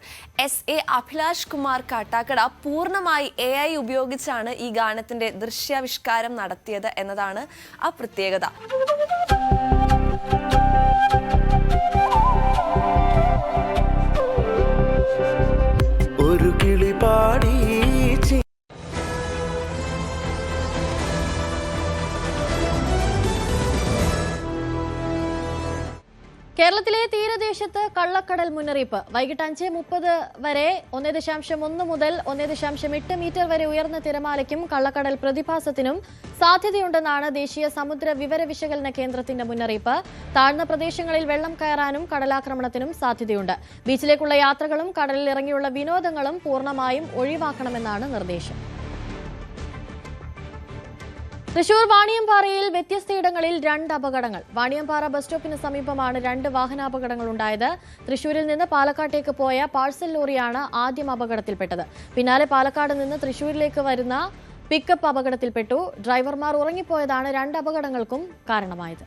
SA Abhilash Kumar Kattakada പൂർണ്ണമായി AI ഉപയോഗിച്ചാണ് ഈ ഗാനത്തിന്റെ ദൃശ്യാവിഷ്കാരം നടത്തിയത് എന്നതാണ് ആ പ്രത്യേകത. ഒരു കിളി പാടി കേരളത്തിലെ തീരദേശത്ത് കള്ളക്കടൽ മുന്നറിയിപ്പ്. വൈകിട്ട് 5:30 വരെ 1.1 മുതൽ 1.8 മീറ്റർ വരെ ഉയർന്ന തിരമാലയ്ക്കും കള്ളക്കടൽ പ്രതിഭാസത്തിനും സാധ്യതയുണ്ടെന്നാണ് ദേശീയ സമുദ്ര വിവര വിശകലന കേന്ദ്രത്തിന്റെ മുന്നറിയിപ്പ്. താഴ്ന്ന പ്രദേശങ്ങളിൽ വെള്ളം കയറാനും കടലാക്രമണത്തിനും സാധ്യതയുണ്ട്. ബീച്ചിലേക്കുള്ള യാത്രകളും കടലിൽ ഇറങ്ങിയുള്ള വിനോദങ്ങളും പൂർണ്ണമായും ഒഴിവാക്കണമെന്നാണ് നിർദ്ദേശം. തൃശൂർ വാണിയമ്പാറയിൽ വ്യത്യസ്തയിടങ്ങളിൽ 2 അപകടങ്ങൾ. വാണിയമ്പാറ ബസ് സ്റ്റോപ്പിന് സമീപമാണ് 2 വാഹനാപകടങ്ങൾ ഉണ്ടായത്. തൃശൂരിൽ നിന്ന് പാലക്കാട്ടേക്ക് പോയ പാഴ്സൽ ലോറിയാണ് ആദ്യം അപകടത്തിൽപ്പെട്ടത്. പിന്നാലെ പാലക്കാട് നിന്ന് തൃശൂരിലേക്ക് വരുന്ന പിക്കപ്പ് അപകടത്തിൽപ്പെട്ടു. ഡ്രൈവർമാർ ഉറങ്ങിപ്പോയതാണ് 2 അപകടങ്ങൾക്കും കാരണമായത്.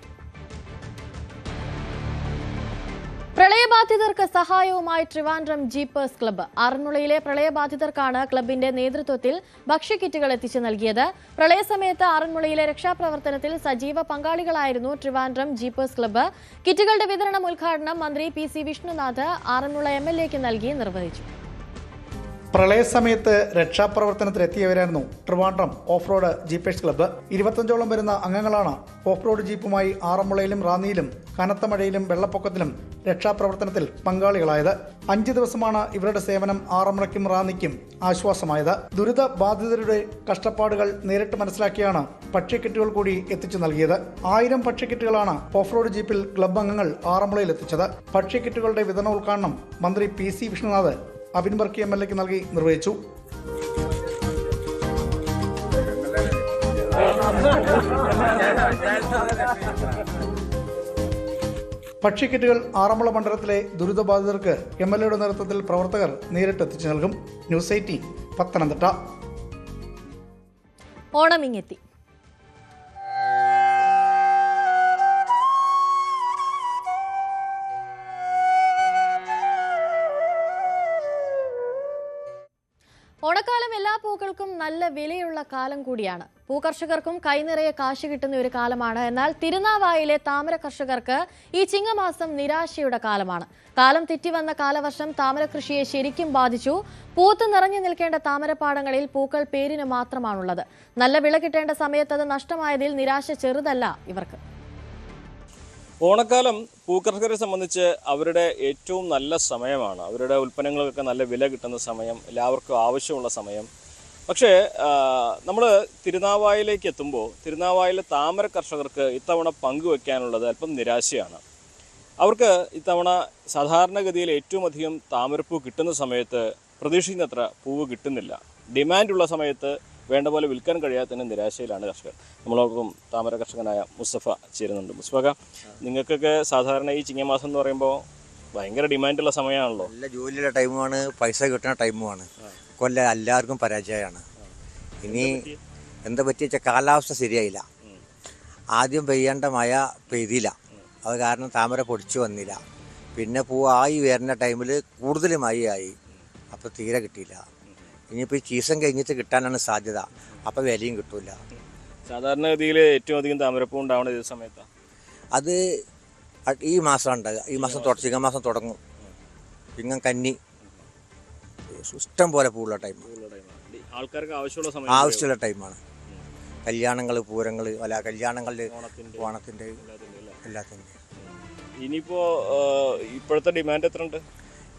പ്രളയബാധിതർക്ക് സഹായവുമായി ട്രിവാൻഡ്രം ജീപ്പേഴ്സ് ക്ലബ്ബ്. ആറന്മുളയിലെ പ്രളയബാധിതർക്കാണ് ക്ലബിന്റെ നേതൃത്വത്തിൽ ഭക്ഷ്യക്കിറ്റുകൾ എത്തിച്ചു നൽകിയത്. പ്രളയസമയത്ത് ആറന്മുളയിലെ രക്ഷാപ്രവർത്തനത്തിൽ സജീവ പങ്കാളികളായിരുന്നു ട്രിവാൻഡ്രം ജീപ്പേഴ്സ് ക്ലബ്ബ്. കിറ്റുകളുടെ വിതരണം ഉദ്ഘാടനം മന്ത്രി പി.സി. വിഷ്ണുനാഥ് ആറന്മുള എം.എൽ.എക്ക് നൽകി നിർവഹിച്ചു. പ്രളയസമയത്ത് രക്ഷാപ്രവർത്തനത്തിലെത്തിയവരായിരുന്നു Trivandrum off road Jeepers club. 25ഓളം വരുന്ന അംഗങ്ങളാണ് ഓഫ് റോഡ് ജീപ്പുമായി ആറന്മുളയിലും റാന്നിയിലും കനത്ത മഴയിലും വെള്ളപ്പൊക്കത്തിലും രക്ഷാപ്രവർത്തനത്തിൽ പങ്കാളികളായത്. 5 ദിവസമാണ് ഇവരുടെ സേവനം ആറന്മുളയ്ക്കും റാന്നിക്കും ആശ്വാസമായത്. ദുരിത ബാധിതരുടെ കഷ്ടപ്പാടുകൾ നേരിട്ട് മനസ്സിലാക്കിയാണ് ഭക്ഷ്യക്കിറ്റുകൾ കൂടി എത്തിച്ചു നൽകിയത്. 1000 ഭക്ഷ്യക്കിറ്റുകളാണ് ഓഫ് റോഡ് ജീപ്പിൽ ക്ലബ്ബ് അംഗങ്ങൾ ആറന്മുളയിൽ എത്തിച്ചത്. ഭക്ഷ്യക്കിറ്റുകളുടെ വിതരണ ഉദ്ഘാടനം മന്ത്രി പി.സി. വിഷ്ണുനാഥ് അബിൻ ബർക്കി എം.എൽ.എക്ക് നൽകി നിർവഹിച്ചു. ഭക്ഷ്യക്കിറ്റുകൾ ആറന്മുള മണ്ഡലത്തിലെ ദുരിതബാധിതർക്ക് എം.എൽ.എയുടെ നേതൃത്വത്തിൽ പ്രവർത്തകർ നേരിട്ട് എത്തിച്ചു നൽകും. ന്യൂസ് 18 പത്തനംതിട്ട. ഓണമിങ്ങെത്തി. ഓണക്കാലം എല്ലാ പൂക്കൾക്കും നല്ല വിലയുള്ള കാലം കൂടിയാണ്. പൂകർഷകർക്കും കൈനിറയെ കാശ് കിട്ടുന്ന ഒരു കാലമാണ്. എന്നാൽ തിരുനാവായിലെ താമര കർഷകർക്ക് ഈ ചിങ്ങമാസം നിരാശയുടെ കാലമാണ്. കാലം തെറ്റിവന്ന കാലവർഷം താമര കൃഷിയെ ശരിക്കും ബാധിച്ചു. പൂത്ത് നിറഞ്ഞു നിൽക്കേണ്ട താമരപ്പാടങ്ങളിൽ പൂക്കൾ പേരിന് മാത്രമാണുള്ളത്. നല്ല വിള കിട്ടേണ്ട സമയത്ത് അത് നഷ്ടമായതിൽ നിരാശ ചെറുതല്ല ഇവർക്ക്. ഓണക്കാലം പൂക്കർഷകരെ സംബന്ധിച്ച് അവരുടെ ഏറ്റവും നല്ല സമയമാണ്. അവരുടെ ഉൽപ്പന്നങ്ങൾക്കൊക്കെ നല്ല വില കിട്ടുന്ന സമയം, എല്ലാവർക്കും ആവശ്യമുള്ള സമയം. പക്ഷേ നമ്മൾ തിരുനാവായിലേക്ക് എത്തുമ്പോൾ തിരുനാവായിലെ താമര കർഷകർക്ക് ഇത്തവണ പങ്കുവെക്കാനുള്ളത് അല്പം നിരാശയാണ്. അവർക്ക് ഇത്തവണ സാധാരണഗതിയിൽ ഏറ്റവും അധികം താമരപ്പൂ കിട്ടുന്ന സമയത്ത് പ്രതീക്ഷിക്കുന്നത്ര പൂവ് കിട്ടുന്നില്ല. ഡിമാൻഡുള്ള സമയത്ത് വേണ്ട പോലെ വിൽക്കാൻ കഴിയാത്തതിന് നിരാശയിലാണ് കർഷകർ. നമ്മളോടൊപ്പം താമര കർഷകനായ മുസ്തഫ ചേരുന്നുണ്ട്. മുസ്തഫ, നിങ്ങൾക്കൊക്കെ സാധാരണ ഈ ചിങ്ങമാസം എന്ന് പറയുമ്പോൾ ഭയങ്കര ഡിമാൻഡുള്ള സമയമാണല്ലോ. നല്ല ജോലിയുള്ള ടൈമുമാണ്, പൈസ കിട്ടുന്ന ടൈമുമാണ്. കൊല്ലം എല്ലാവർക്കും പരാജയമാണ്. ഇനി എന്താ പറ്റിയ കാലാവസ്ഥ ശരിയായില്ല. ആദ്യം പെയ്യേണ്ട മഴ പെയ്തില്ല, അത് കാരണം താമര പൊടിച്ചു വന്നില്ല. പിന്നെ പൂവായി വരുന്ന ടൈമിൽ കൂടുതൽ മഴയായി, അപ്പോൾ തീരെ കിട്ടിയില്ല. ഇനിയിപ്പോൾ ഈ സീസൺ കഴിഞ്ഞിട്ട് കിട്ടാനാണ് സാധ്യത, അപ്പോൾ വിലയും കിട്ടില്ല. സാധാരണഗതിയിൽ ഏറ്റവും അധികം താമരപ്പൂ ഉണ്ടാവുന്ന ഈ സമയത്താണ്. അത് ഈ മാസം ഉണ്ടാകുക. ഈ മാസം ചിങ്ങമാസം തുടങ്ങും. ചിങ്ങം കന്നി ഇഷ്ടം പോലെ പൂവുള്ള ടൈം, ആൾക്കാർക്ക് ആവശ്യമുള്ള ടൈമാണ്. കല്യാണങ്ങൾ, പൂരങ്ങൾ, അല്ല കല്യാണങ്ങളിൽ, ഓണത്തിൻ്റെ എല്ലാത്തിൻ്റെ. ഇനിയിപ്പോൾ ഇപ്പോഴത്തെ ഡിമാൻഡ് എത്ര ഉണ്ട്?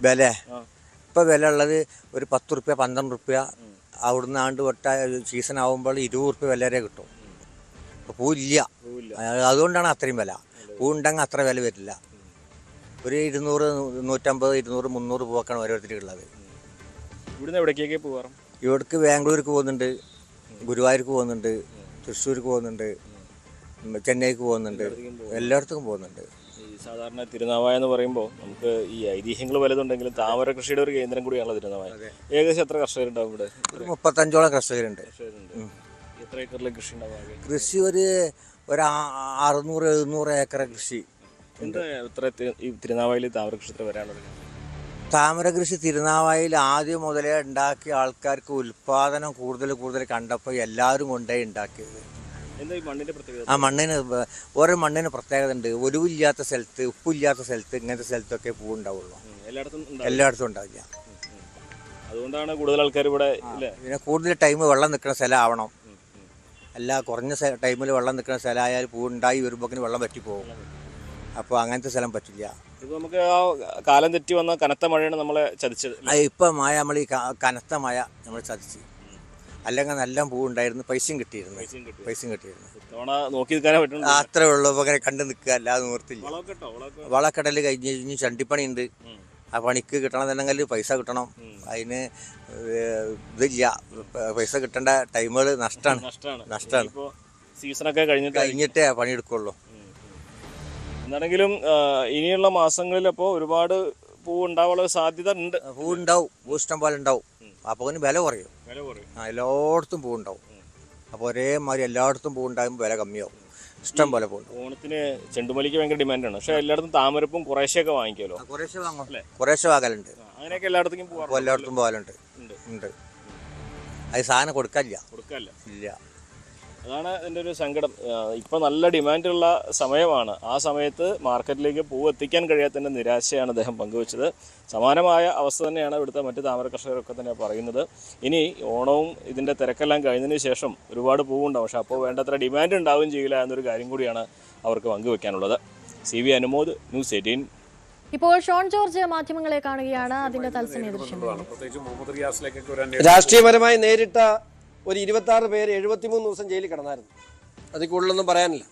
വില ഇപ്പോൾ വില ഉള്ളത് ഒരു 10 റുപ്യ 12 റുപ്യ. അവിടുന്ന് ആണ്ട് തൊട്ട സീസൺ ആകുമ്പോൾ 20 റുപ്യ വില വരെ കിട്ടും. ഇപ്പോൾ പൂവില്ല, അതുകൊണ്ടാണ് അത്രയും വില. പൂ ഉണ്ടെങ്കിൽ അത്ര വില വരില്ല. ഒരു 200, 150, 200, 300 പൂവൊക്കെയാണ് ഓരോരുത്തർക്കുള്ളത്. ഇവിടുന്ന് എവിടേക്കൊക്കെ പോകാറ്? ഇവിടേക്ക് ബാംഗ്ലൂർക്ക് പോകുന്നുണ്ട്, ഗുരുവായൂർക്ക് പോകുന്നുണ്ട്, തൃശ്ശൂർക്ക് പോകുന്നുണ്ട്, ചെന്നൈക്ക് പോകുന്നുണ്ട്, എല്ലായിടത്തും പോകുന്നുണ്ട്. സാധാരണ തിരുനാവായ എന്ന് പറയുമ്പോൾ നമുക്ക് ഈ ഐതിഹ്യങ്ങൾ വലുതുണ്ടെങ്കിലും താമര കൃഷിയുടെ ഒരു കേന്ദ്രം കൂടിയാണല്ലോ തിരുനാവായ. ഏകദേശം എത്ര കർഷകരുണ്ടാവും ഇവിടെ? ഒരു 35ഓളം കർഷകരുണ്ട്. എത്ര ഏക്കറിലെ കൃഷി ഉണ്ടാവും? കൃഷി ഒരു 600-700 ഏക്കർ കൃഷി. എന്താ ഇത്ര ഈ തിരുനാവായിൽ താമര കൃഷി ഇത്ര വരാനുള്ളത്? താമര കൃഷി തിരുനാവായിൽ ആദ്യം മുതലേ ഉണ്ടാക്കിയ ആൾക്കാർക്ക് ഉൽപ്പാദനം കൂടുതൽ കണ്ടപ്പോൾ എല്ലാവരും കൊണ്ടേ ഉണ്ടാക്കിയത്. ആ മണ്ണിന് ഓരോ മണ്ണിന് പ്രത്യേകത ഉണ്ട്. ഒലിവില്ലാത്ത സ്ഥലത്ത്, ഉപ്പില്ലാത്ത സ്ഥലത്ത്, ഇങ്ങനത്തെ സ്ഥലത്തൊക്കെ പൂ ഉണ്ടാവുള്ളൂ. എല്ലായിടത്തും ഉണ്ടാവില്ല. അതുകൊണ്ടാണ് കൂടുതൽ ആൾക്കാർ ഇവിടെ. പിന്നെ കൂടുതൽ ടൈം വെള്ളം നിൽക്കുന്ന സ്ഥലമാവണം. അല്ല കുറഞ്ഞ ടൈമിൽ വെള്ളം നിൽക്കുന്ന സ്ഥലമായാൽ പൂ ഉണ്ടായി വരുമ്പോഴേക്കും വെള്ളം പറ്റിപ്പോകും. അപ്പോൾ അങ്ങനത്തെ സ്ഥലം പറ്റില്ല. നമുക്ക് ആ കാലം തെറ്റി വന്ന കനത്ത മഴയാണ് നമ്മളെ ചതിച്ചത്. ഇപ്പം മഴ നമ്മൾ ഈ കനത്ത മഴ നമ്മൾ ചതിച്ച്. അല്ലെങ്കിൽ നല്ല പൂ ഉണ്ടായിരുന്നു, പൈസയും കിട്ടിയിരുന്നു. അത്രേ ഉള്ളൂ. അങ്ങനെ കണ്ടു നിൽക്കുക, അല്ലാതെ നിവർത്തില്ല. വളക്കെടൽ കഴിഞ്ഞ് ചണ്ടിപ്പണി ഉണ്ട്. ആ പണിക്ക് കിട്ടണമെന്നുണ്ടെങ്കിൽ പൈസ കിട്ടണം. അതിന് ഇതില്ല, പൈസ കിട്ടേണ്ട ടൈമുകൾ നഷ്ടമാണ്. സീസണൊക്കെ കഴിഞ്ഞിട്ടേ പണിയെടുക്കുള്ളൂ. എന്താണെങ്കിലും ഇനിയുള്ള മാസങ്ങളിൽ അപ്പോൾ ഒരുപാട് പൂ ഉണ്ടാവാനുള്ള സാധ്യത ഉണ്ട്. പൂ ഉണ്ടാവും, പൂ ഇഷ്ടം പോലെ ഉണ്ടാവും. അപ്പോൾ അതിന് വില കുറയും. എല്ലായിടത്തും പൂ ഉണ്ടാവും. അപ്പോൾ ഒരേമാതിരി എല്ലായിടത്തും പൂ ഉണ്ടാകുമ്പോൾ വില കമ്മിയാവും. ഇഷ്ടം പോലെ പൂ. ഓണത്തിന് ചെണ്ടുമല്ലിക്ക് ഭയങ്കര ഡിമാൻഡാണ്. പക്ഷേ എല്ലായിടത്തും താമരപ്പും കുറേശ്ശെയൊക്കെ വാങ്ങിക്കുമല്ലോ. കുറേശ്ശെ വാങ്ങും, കുറേശ്ശെ വാങ്ങലുണ്ട്. അങ്ങനെയൊക്കെ എല്ലായിടത്തേക്കും അപ്പോൾ എല്ലായിടത്തും പോകാനുണ്ട്. ഉണ്ട്. അത് സാധനം കൊടുക്കാനില്ല. ഇല്ല. അതാണ് ഇതിൻ്റെ ഒരു സങ്കടം. ഇപ്പോൾ നല്ല ഡിമാൻഡുള്ള സമയമാണ്. ആ സമയത്ത് മാർക്കറ്റിലേക്ക് പൂ എത്തിക്കാൻ കഴിയാത്തതിൻ്റെ നിരാശയാണ് അദ്ദേഹം പങ്കുവച്ചത്. സമാനമായ അവസ്ഥ തന്നെയാണ് ഇവിടുത്തെ മറ്റ് താമര കർഷകരൊക്കെ തന്നെ പറയുന്നത്. ഇനി ഓണവും ഇതിൻ്റെ തിരക്കെല്ലാം കഴിഞ്ഞതിന് ശേഷം ഒരുപാട് പൂവുണ്ടാവും, പക്ഷെ അപ്പോൾ വേണ്ടത്ര ഡിമാൻഡ് ഉണ്ടാവുകയും ചെയ്യില്ല എന്നൊരു കാര്യം കൂടിയാണ് അവർക്ക് പങ്കുവെക്കാനുള്ളത്. CV Anumod, news 18. ഇപ്പോൾ ഷോൺ ജോർജ് മാധ്യമങ്ങളെ കാണുകയാണ്. അതിന്റെ തത്സമയ ദൃശ്യങ്ങളാണ്. രാഷ്ട്രീയപരമായി നേരിട്ട ഒരു 26 പേര് 73 ദിവസം ജയിലിൽ കിടന്നായിരുന്നു. അതിൽ കൂടുതലൊന്നും പറയാനില്ല.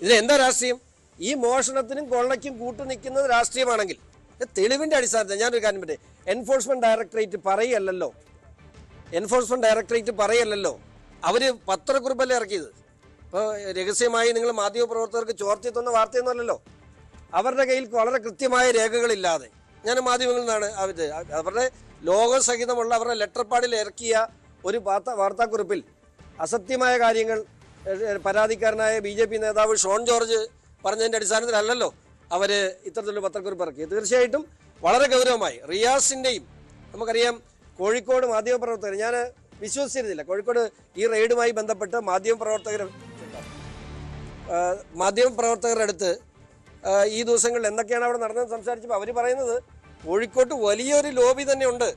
ഇതിൽ എന്താ രാഷ്ട്രീയം? ഈ മോഷണത്തിനും കൊള്ളയ്ക്കും കൂട്ടു നിൽക്കുന്നത് രാഷ്ട്രീയമാണെങ്കിൽ തെളിവിന്റെ അടിസ്ഥാനത്തിൽ ഞാനൊരു കാര്യം പറ്റേ, എൻഫോഴ്സ്മെന്റ് ഡയറക്ടറേറ്റ് പറയല്ലല്ലോ അവര് പത്രക്കുറിപ്പല്ലേ ഇറക്കിയത്. ഇപ്പോൾ രഹസ്യമായി നിങ്ങൾ മാധ്യമപ്രവർത്തകർക്ക് ചോർത്തിയെത്തുന്ന വാർത്തയൊന്നുമല്ലല്ലോ. അവരുടെ കയ്യിൽ വളരെ കൃത്യമായ രേഖകളില്ലാതെ, ഞാൻ മാധ്യമങ്ങളിൽ നിന്നാണ് അവരുടെ ലോകസഹിതമുള്ള അവരുടെ ലെറ്റർ പാഡിൽ ഇറക്കിയ ഒരു വാർത്താക്കുറിപ്പിൽ അസത്യമായ കാര്യങ്ങൾ പരാതിക്കാരനായ BJP നേതാവ് ഷോൺ ജോർജ് പറഞ്ഞതിൻ്റെ അടിസ്ഥാനത്തിലല്ലല്ലോ അവർ ഇത്തരത്തിലൊരു പത്രക്കുറിപ്പ് ഇറക്കിയത്. തീർച്ചയായിട്ടും വളരെ ഗൗരവമായി റിയാസിൻ്റെയും, നമുക്കറിയാം കോഴിക്കോട് മാധ്യമപ്രവർത്തകർ, ഞാൻ വിശ്വസിച്ചിരുന്നില്ല കോഴിക്കോട് ഈ റെയ്ഡുമായി ബന്ധപ്പെട്ട് മാധ്യമപ്രവർത്തകരുടെ അടുത്ത് ഈ ദിവസങ്ങളിൽ എന്തൊക്കെയാണ് അവിടെ നടന്നതെന്ന് സംസാരിച്ചപ്പോൾ അവർ പറയുന്നത് കോഴിക്കോട്ട് വലിയൊരു ലോബി തന്നെ ഉണ്ട്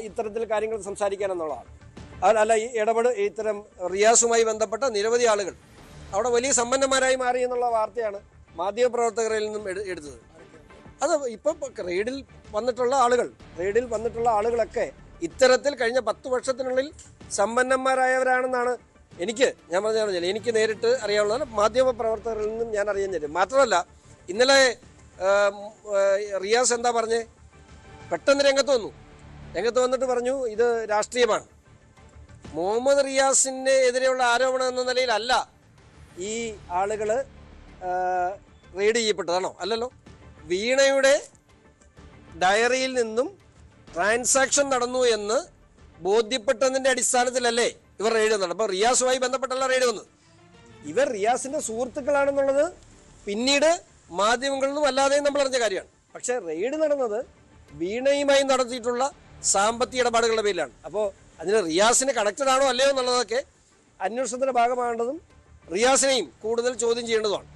ഇത്തരത്തിൽ കാര്യങ്ങൾ സംസാരിക്കാനെന്നുള്ളതാണ്. അല്ല, ഈ ഇത്തരം റിയാസുമായി ബന്ധപ്പെട്ട നിരവധി ആളുകൾ അവിടെ വലിയ സമ്പന്നന്മാരായി മാറി എന്നുള്ള വാർത്തയാണ് മാധ്യമപ്രവർത്തകരിൽ നിന്നും എടുത്തത്. അത് ഇപ്പം റെയ്ഡിൽ വന്നിട്ടുള്ള ആളുകളൊക്കെ ഇത്തരത്തിൽ കഴിഞ്ഞ 10 വർഷത്തിനുള്ളിൽ സമ്പന്നന്മാരായവരാണെന്നാണ് ഞാൻ പറഞ്ഞില്ല, എനിക്ക് നേരിട്ട് അറിയാവുന്നത് മാധ്യമപ്രവർത്തകരിൽ നിന്നും ഞാൻ അറിയാൻ തരും. മാത്രമല്ല ഇന്നലെ റിയാസ് എന്താ പറഞ്ഞേ, പെട്ടെന്ന് രംഗത്ത് വന്നിട്ട് പറഞ്ഞു ഇത് രാഷ്ട്രീയമാണ്. മുഹമ്മദ് റിയാസിന് എതിരെയുള്ള ആരോപണം എന്ന നിലയിലല്ല ഈ ആളുകൾ റെയ്ഡ് ചെയ്യപ്പെട്ടതാണോ? അല്ലല്ലോ. വീണയുടെ ഡയറിയിൽ നിന്നും ട്രാൻസാക്ഷൻ നടന്നു എന്ന് ബോധ്യപ്പെട്ടതിൻ്റെ അടിസ്ഥാനത്തിലല്ലേ ഇവർ റെയ്ഡ് വന്നത്. അപ്പോൾ റിയാസുമായി ബന്ധപ്പെട്ടല്ല റെയ്ഡ് വന്നത്. ഇവർ റിയാസിന്റെ സുഹൃത്തുക്കളാണെന്നുള്ളത് പിന്നീട് മാധ്യമങ്ങളിൽ നിന്നും അല്ലാതെയും നമ്മൾ അറിഞ്ഞ കാര്യമാണ്. പക്ഷേ റെയ്ഡ് നടന്നത് വീണയുമായി നടത്തിയിട്ടുള്ള സാമ്പത്തിക ഇടപാടുകളുടെ പേരിലാണ്. അപ്പോൾ അതിന് റിയാസിന് കണക്റ്റഡ് ആണോ അല്ലയോ എന്നുള്ളതൊക്കെ അന്വേഷണത്തിന്റെ ഭാഗമാകേണ്ടതും റിയാസിനെയും കൂടുതൽ ചോദ്യം ചെയ്യേണ്ടതുമാണ്.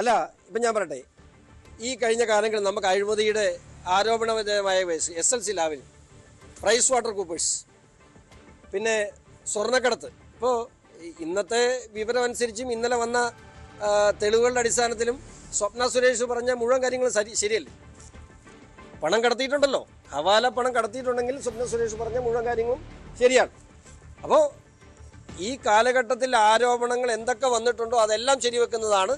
അല്ല, ഇപ്പം ഞാൻ പറയട്ടെ, ഈ കഴിഞ്ഞ കാലങ്ങളിൽ നമുക്ക് അഴിമതിയുടെ ആരോപണവിധേയമായ SLC ലാബിൽ, പ്രൈസ് വാട്ടർ കൂപ്പേഴ്സ്, പിന്നെ സ്വർണ്ണക്കടത്ത്, ഇപ്പോൾ ഇന്നത്തെ വിവരം അനുസരിച്ചും ഇന്നലെ വന്ന തെളിവുകളുടെ അടിസ്ഥാനത്തിലും സ്വപ്ന സുരേഷ് പറഞ്ഞ മുഴുവൻ കാര്യങ്ങളും ശരിയല്ലേ? പണം കടത്തിയിട്ടുണ്ടല്ലോ, ഹവാല പണം കടത്തിയിട്ടുണ്ടെങ്കിൽ സ്വപ്ന സുരേഷ് പറഞ്ഞ മുഴുവൻ കാര്യങ്ങളും ശരിയാണ്. അപ്പോൾ ഈ കാലഘട്ടത്തിൽ ആരോപണങ്ങൾ എന്തൊക്കെ വന്നിട്ടുണ്ടോ അതെല്ലാം ശരിവെക്കുന്നതാണ്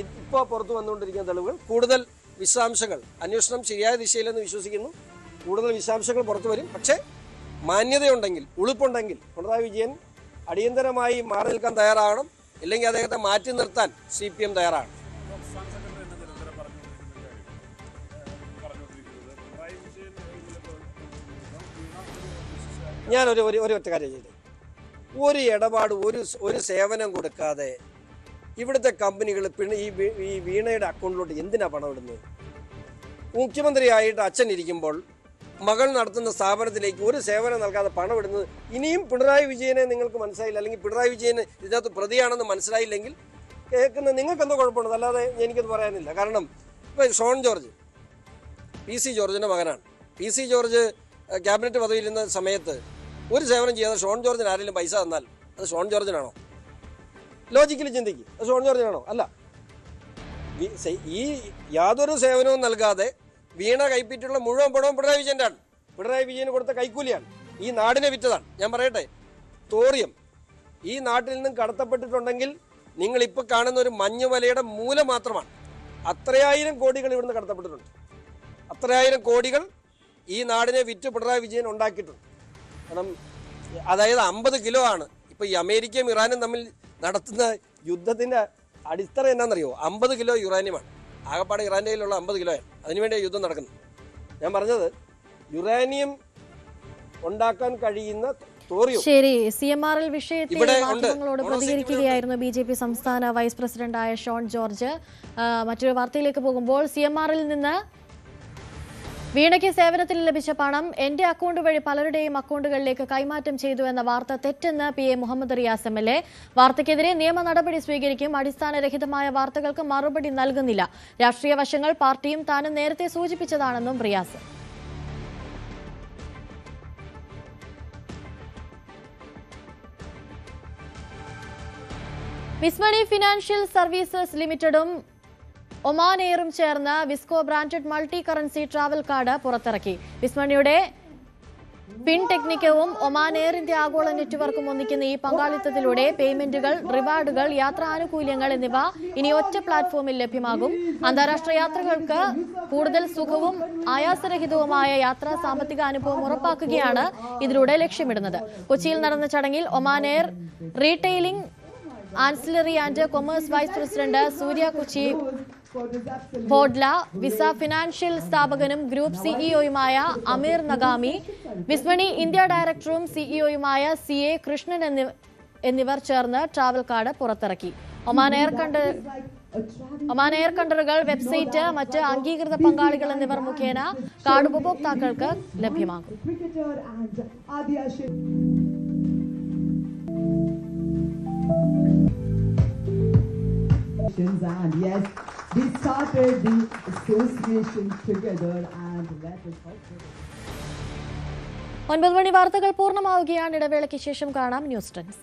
ഇപ്പോൾ പുറത്തു വന്നുകൊണ്ടിരിക്കുന്ന തെളിവുകൾ. കൂടുതൽ വിശദാംശങ്ങൾ, അന്വേഷണം ശരിയായ ദിശയിലെന്ന് വിശ്വസിക്കുന്നു. കൂടുതൽ വിശദാംശങ്ങൾ പുറത്തു വരും. പക്ഷേ മാന്യതയുണ്ടെങ്കിൽ, ഉളുപ്പുണ്ടെങ്കിൽ പിണറായി വിജയൻ അടിയന്തരമായി മാറി നിൽക്കാൻ തയ്യാറാകണം. ഇല്ലെങ്കിൽ അദ്ദേഹത്തെ മാറ്റി നിർത്താൻ CPM തയ്യാറാണ്. ഞാൻ ഒരു ഒറ്റ കാര്യം ചെയ്തേ, ഒരു ഇടപാട്, ഒരു സേവനം കൊടുക്കാതെ ഇവിടുത്തെ കമ്പനികൾ ഈ വീണയുടെ അക്കൗണ്ടിലോട്ട് എന്തിനാ പണം ഇടുന്നത്? മുഖ്യമന്ത്രിയായിട്ട് അച്ഛൻ ഇരിക്കുമ്പോൾ മകൾ നടത്തുന്ന സ്ഥാപനത്തിലേക്ക് ഒരു സേവനം നൽകാതെ പണം ഇടുന്നത് ഇനിയും പിണറായി വിജയനെ നിങ്ങൾക്ക് മനസ്സിലായില്ല, അല്ലെങ്കിൽ പിണറായി വിജയന് ഇതിനകത്ത് പ്രതിയാണെന്ന് മനസ്സിലായില്ലെങ്കിൽ കേൾക്കുന്ന നിങ്ങൾക്ക് എന്തോ കുഴപ്പമുണ്ട്, അല്ലാതെ എനിക്കത് പറയാനില്ല. കാരണം ഇപ്പോൾ ഷോൺ ജോർജ് PC ജോർജിൻ്റെ മകനാണ്. PC ജോർജ് ക്യാബിനറ്റ് പദവിയിലിരുന്ന സമയത്ത് ഒരു സേവനം ചെയ്യാതെ ഷോൺ ജോർജിന് ആരെങ്കിലും പൈസ തന്നാൽ അത് ഷോൺ ജോർജിനാണോ? ലോജിക്കലി ചിന്തിക്കും, അത് ഷോൺ ജോർജിനാണോ? അല്ല. ഈ യാതൊരു സേവനവും നൽകാതെ വീണ കൈപ്പറ്റിയുള്ള മുഴുവൻ പണവും പിണറായി വിജയൻ്റെ ആണ്. പിണറായി വിജയന് കൊടുത്ത കൈക്കൂലിയാണ്, ഈ നാടിനെ വിറ്റതാണ്. ഞാൻ പറയട്ടെ, തോറിയം ഈ നാട്ടിൽ നിന്നും കടത്തപ്പെട്ടിട്ടുണ്ടെങ്കിൽ നിങ്ങളിപ്പോൾ കാണുന്ന ഒരു മഞ്ഞുമലയുടെ മൂല മാത്രമാണ്. അത്രയായിരം കോടികൾ ഇവിടുന്ന് കടത്തപ്പെട്ടിട്ടുണ്ട്. അത്രയായിരം കോടികൾ ഈ നാടിനെ വിറ്റ് പിണറായി വിജയൻ ഉണ്ടാക്കിയിട്ടുണ്ട്. കാരണം അതായത് 50 കിലോ ആണ്. ഇപ്പോൾ ഈ അമേരിക്കയും ഇറാനും തമ്മിൽ നടത്തുന്ന യുദ്ധത്തിൻ്റെ അടിത്തറ എന്നാണെന്നറിയോ? 50 കിലോ യുറാനിയമാണ്. ആകപ്പാടെ ഇറാൻ്റെ കയ്യിലുള്ള 50 കിലോയാണ്. അതിനുവേണ്ടിയാണ് യുദ്ധം നടക്കുന്നത്. ഞാൻ പറഞ്ഞത് യുറാനിയം ഉണ്ടാക്കാൻ കഴിയുന്ന ശരി. CMRL വിഷയത്തിൽ മാധ്യമങ്ങളോട് പ്രതികരിക്കുകയായിരുന്നു BJP സംസ്ഥാന വൈസ് പ്രസിഡന്റായ ഷോൺ ജോർജ്. മറ്റൊരു വാർത്തയിലേക്ക് പോകുമ്പോൾ CMRL നിന്ന് വീണയ്ക്ക് സേവനത്തിൽ ലഭിച്ച പണം എന്റെ അക്കൗണ്ട് വഴി പലരുടെയും അക്കൗണ്ടുകളിലേക്ക് കൈമാറ്റം ചെയ്തു എന്ന വാർത്ത തെറ്റെന്ന് PA മുഹമ്മദ് റിയാസ് MLA. വാർത്തയ്ക്കെതിരെ നിയമ നടപടി സ്വീകരിക്കും. അടിസ്ഥാനരഹിതമായ വാർത്തകൾക്ക് മറുപടി നൽകുന്നില്ല. രാഷ്ട്രീയ വശങ്ങൾ പാർട്ടിയും താനും നേരത്തെ സൂചിപ്പിച്ചതാണെന്നും റിയാസ്. വിസ്മണി ഫിനാൻഷ്യൽ സർവീസസ് ലിമിറ്റഡും ഒമാൻ എയറും ചേർന്ന് വിസ്കോ branded multi currency travel card പുറത്തിറക്കി. വിസ്മണിയുടെ പിൻ ടെക്നിക്കവും ഒമാൻ എയറിന്റെ ആഗോള നെറ്റ്വർക്കും ഒന്നിക്കുന്ന ഈ പങ്കാളിത്തത്തിലൂടെ പേയ്മെന്റുകൾ, റിവാർഡുകൾ, യാത്രാനുകൂല്യങ്ങൾ എന്നിവ ഇനി ഒറ്റ പ്ലാറ്റ്ഫോമിൽ ലഭ്യമാകും. അന്താരാഷ്ട്ര യാത്രകൾക്ക് കൂടുതൽ സുഖവും ആയാസരഹിതവുമായ യാത്രാ സാമ്പത്തിക അനുഭവം ഉറപ്പാക്കുകയാണ് ഇതിലൂടെ ലക്ഷ്യമിടുന്നത്. കൊച്ചിയിൽ നടന്ന ചടങ്ങിൽ Oman Air retailing, ancillary and commerce vice president Surya Kochi Bodla, Wiz financial സ്ഥാപകനും ഗ്രൂപ്പ് സിഇഒയുമായ അമീർ നഗാമി, വിസ്മണി ഇന്ത്യ ഡയറക്ടറും സിഇഒയുമായ CA കൃഷ്ണൻ എന്നിവർ ചേർന്ന് ട്രാവൽ കാർഡ് പുറത്തിറക്കി. ഒമാൻ എയർ കണ്ടറുകൾ, വെബ്സൈറ്റ്, മറ്റ് അംഗീകൃത പങ്കാളികൾ എന്നിവർ മുഖേന കാർഡ് ഉപഭോക്താക്കൾക്ക് ലഭ്യമാകും. And yes, we started the association together and let us hope. 9 മണി വാർത്തകൾ പൂർണ്ണമാവുകയാണ്. ഇടവേളയ്ക്ക് ശേഷം കാണാം ന്യൂസ് ട്രെൻഡ്സ്.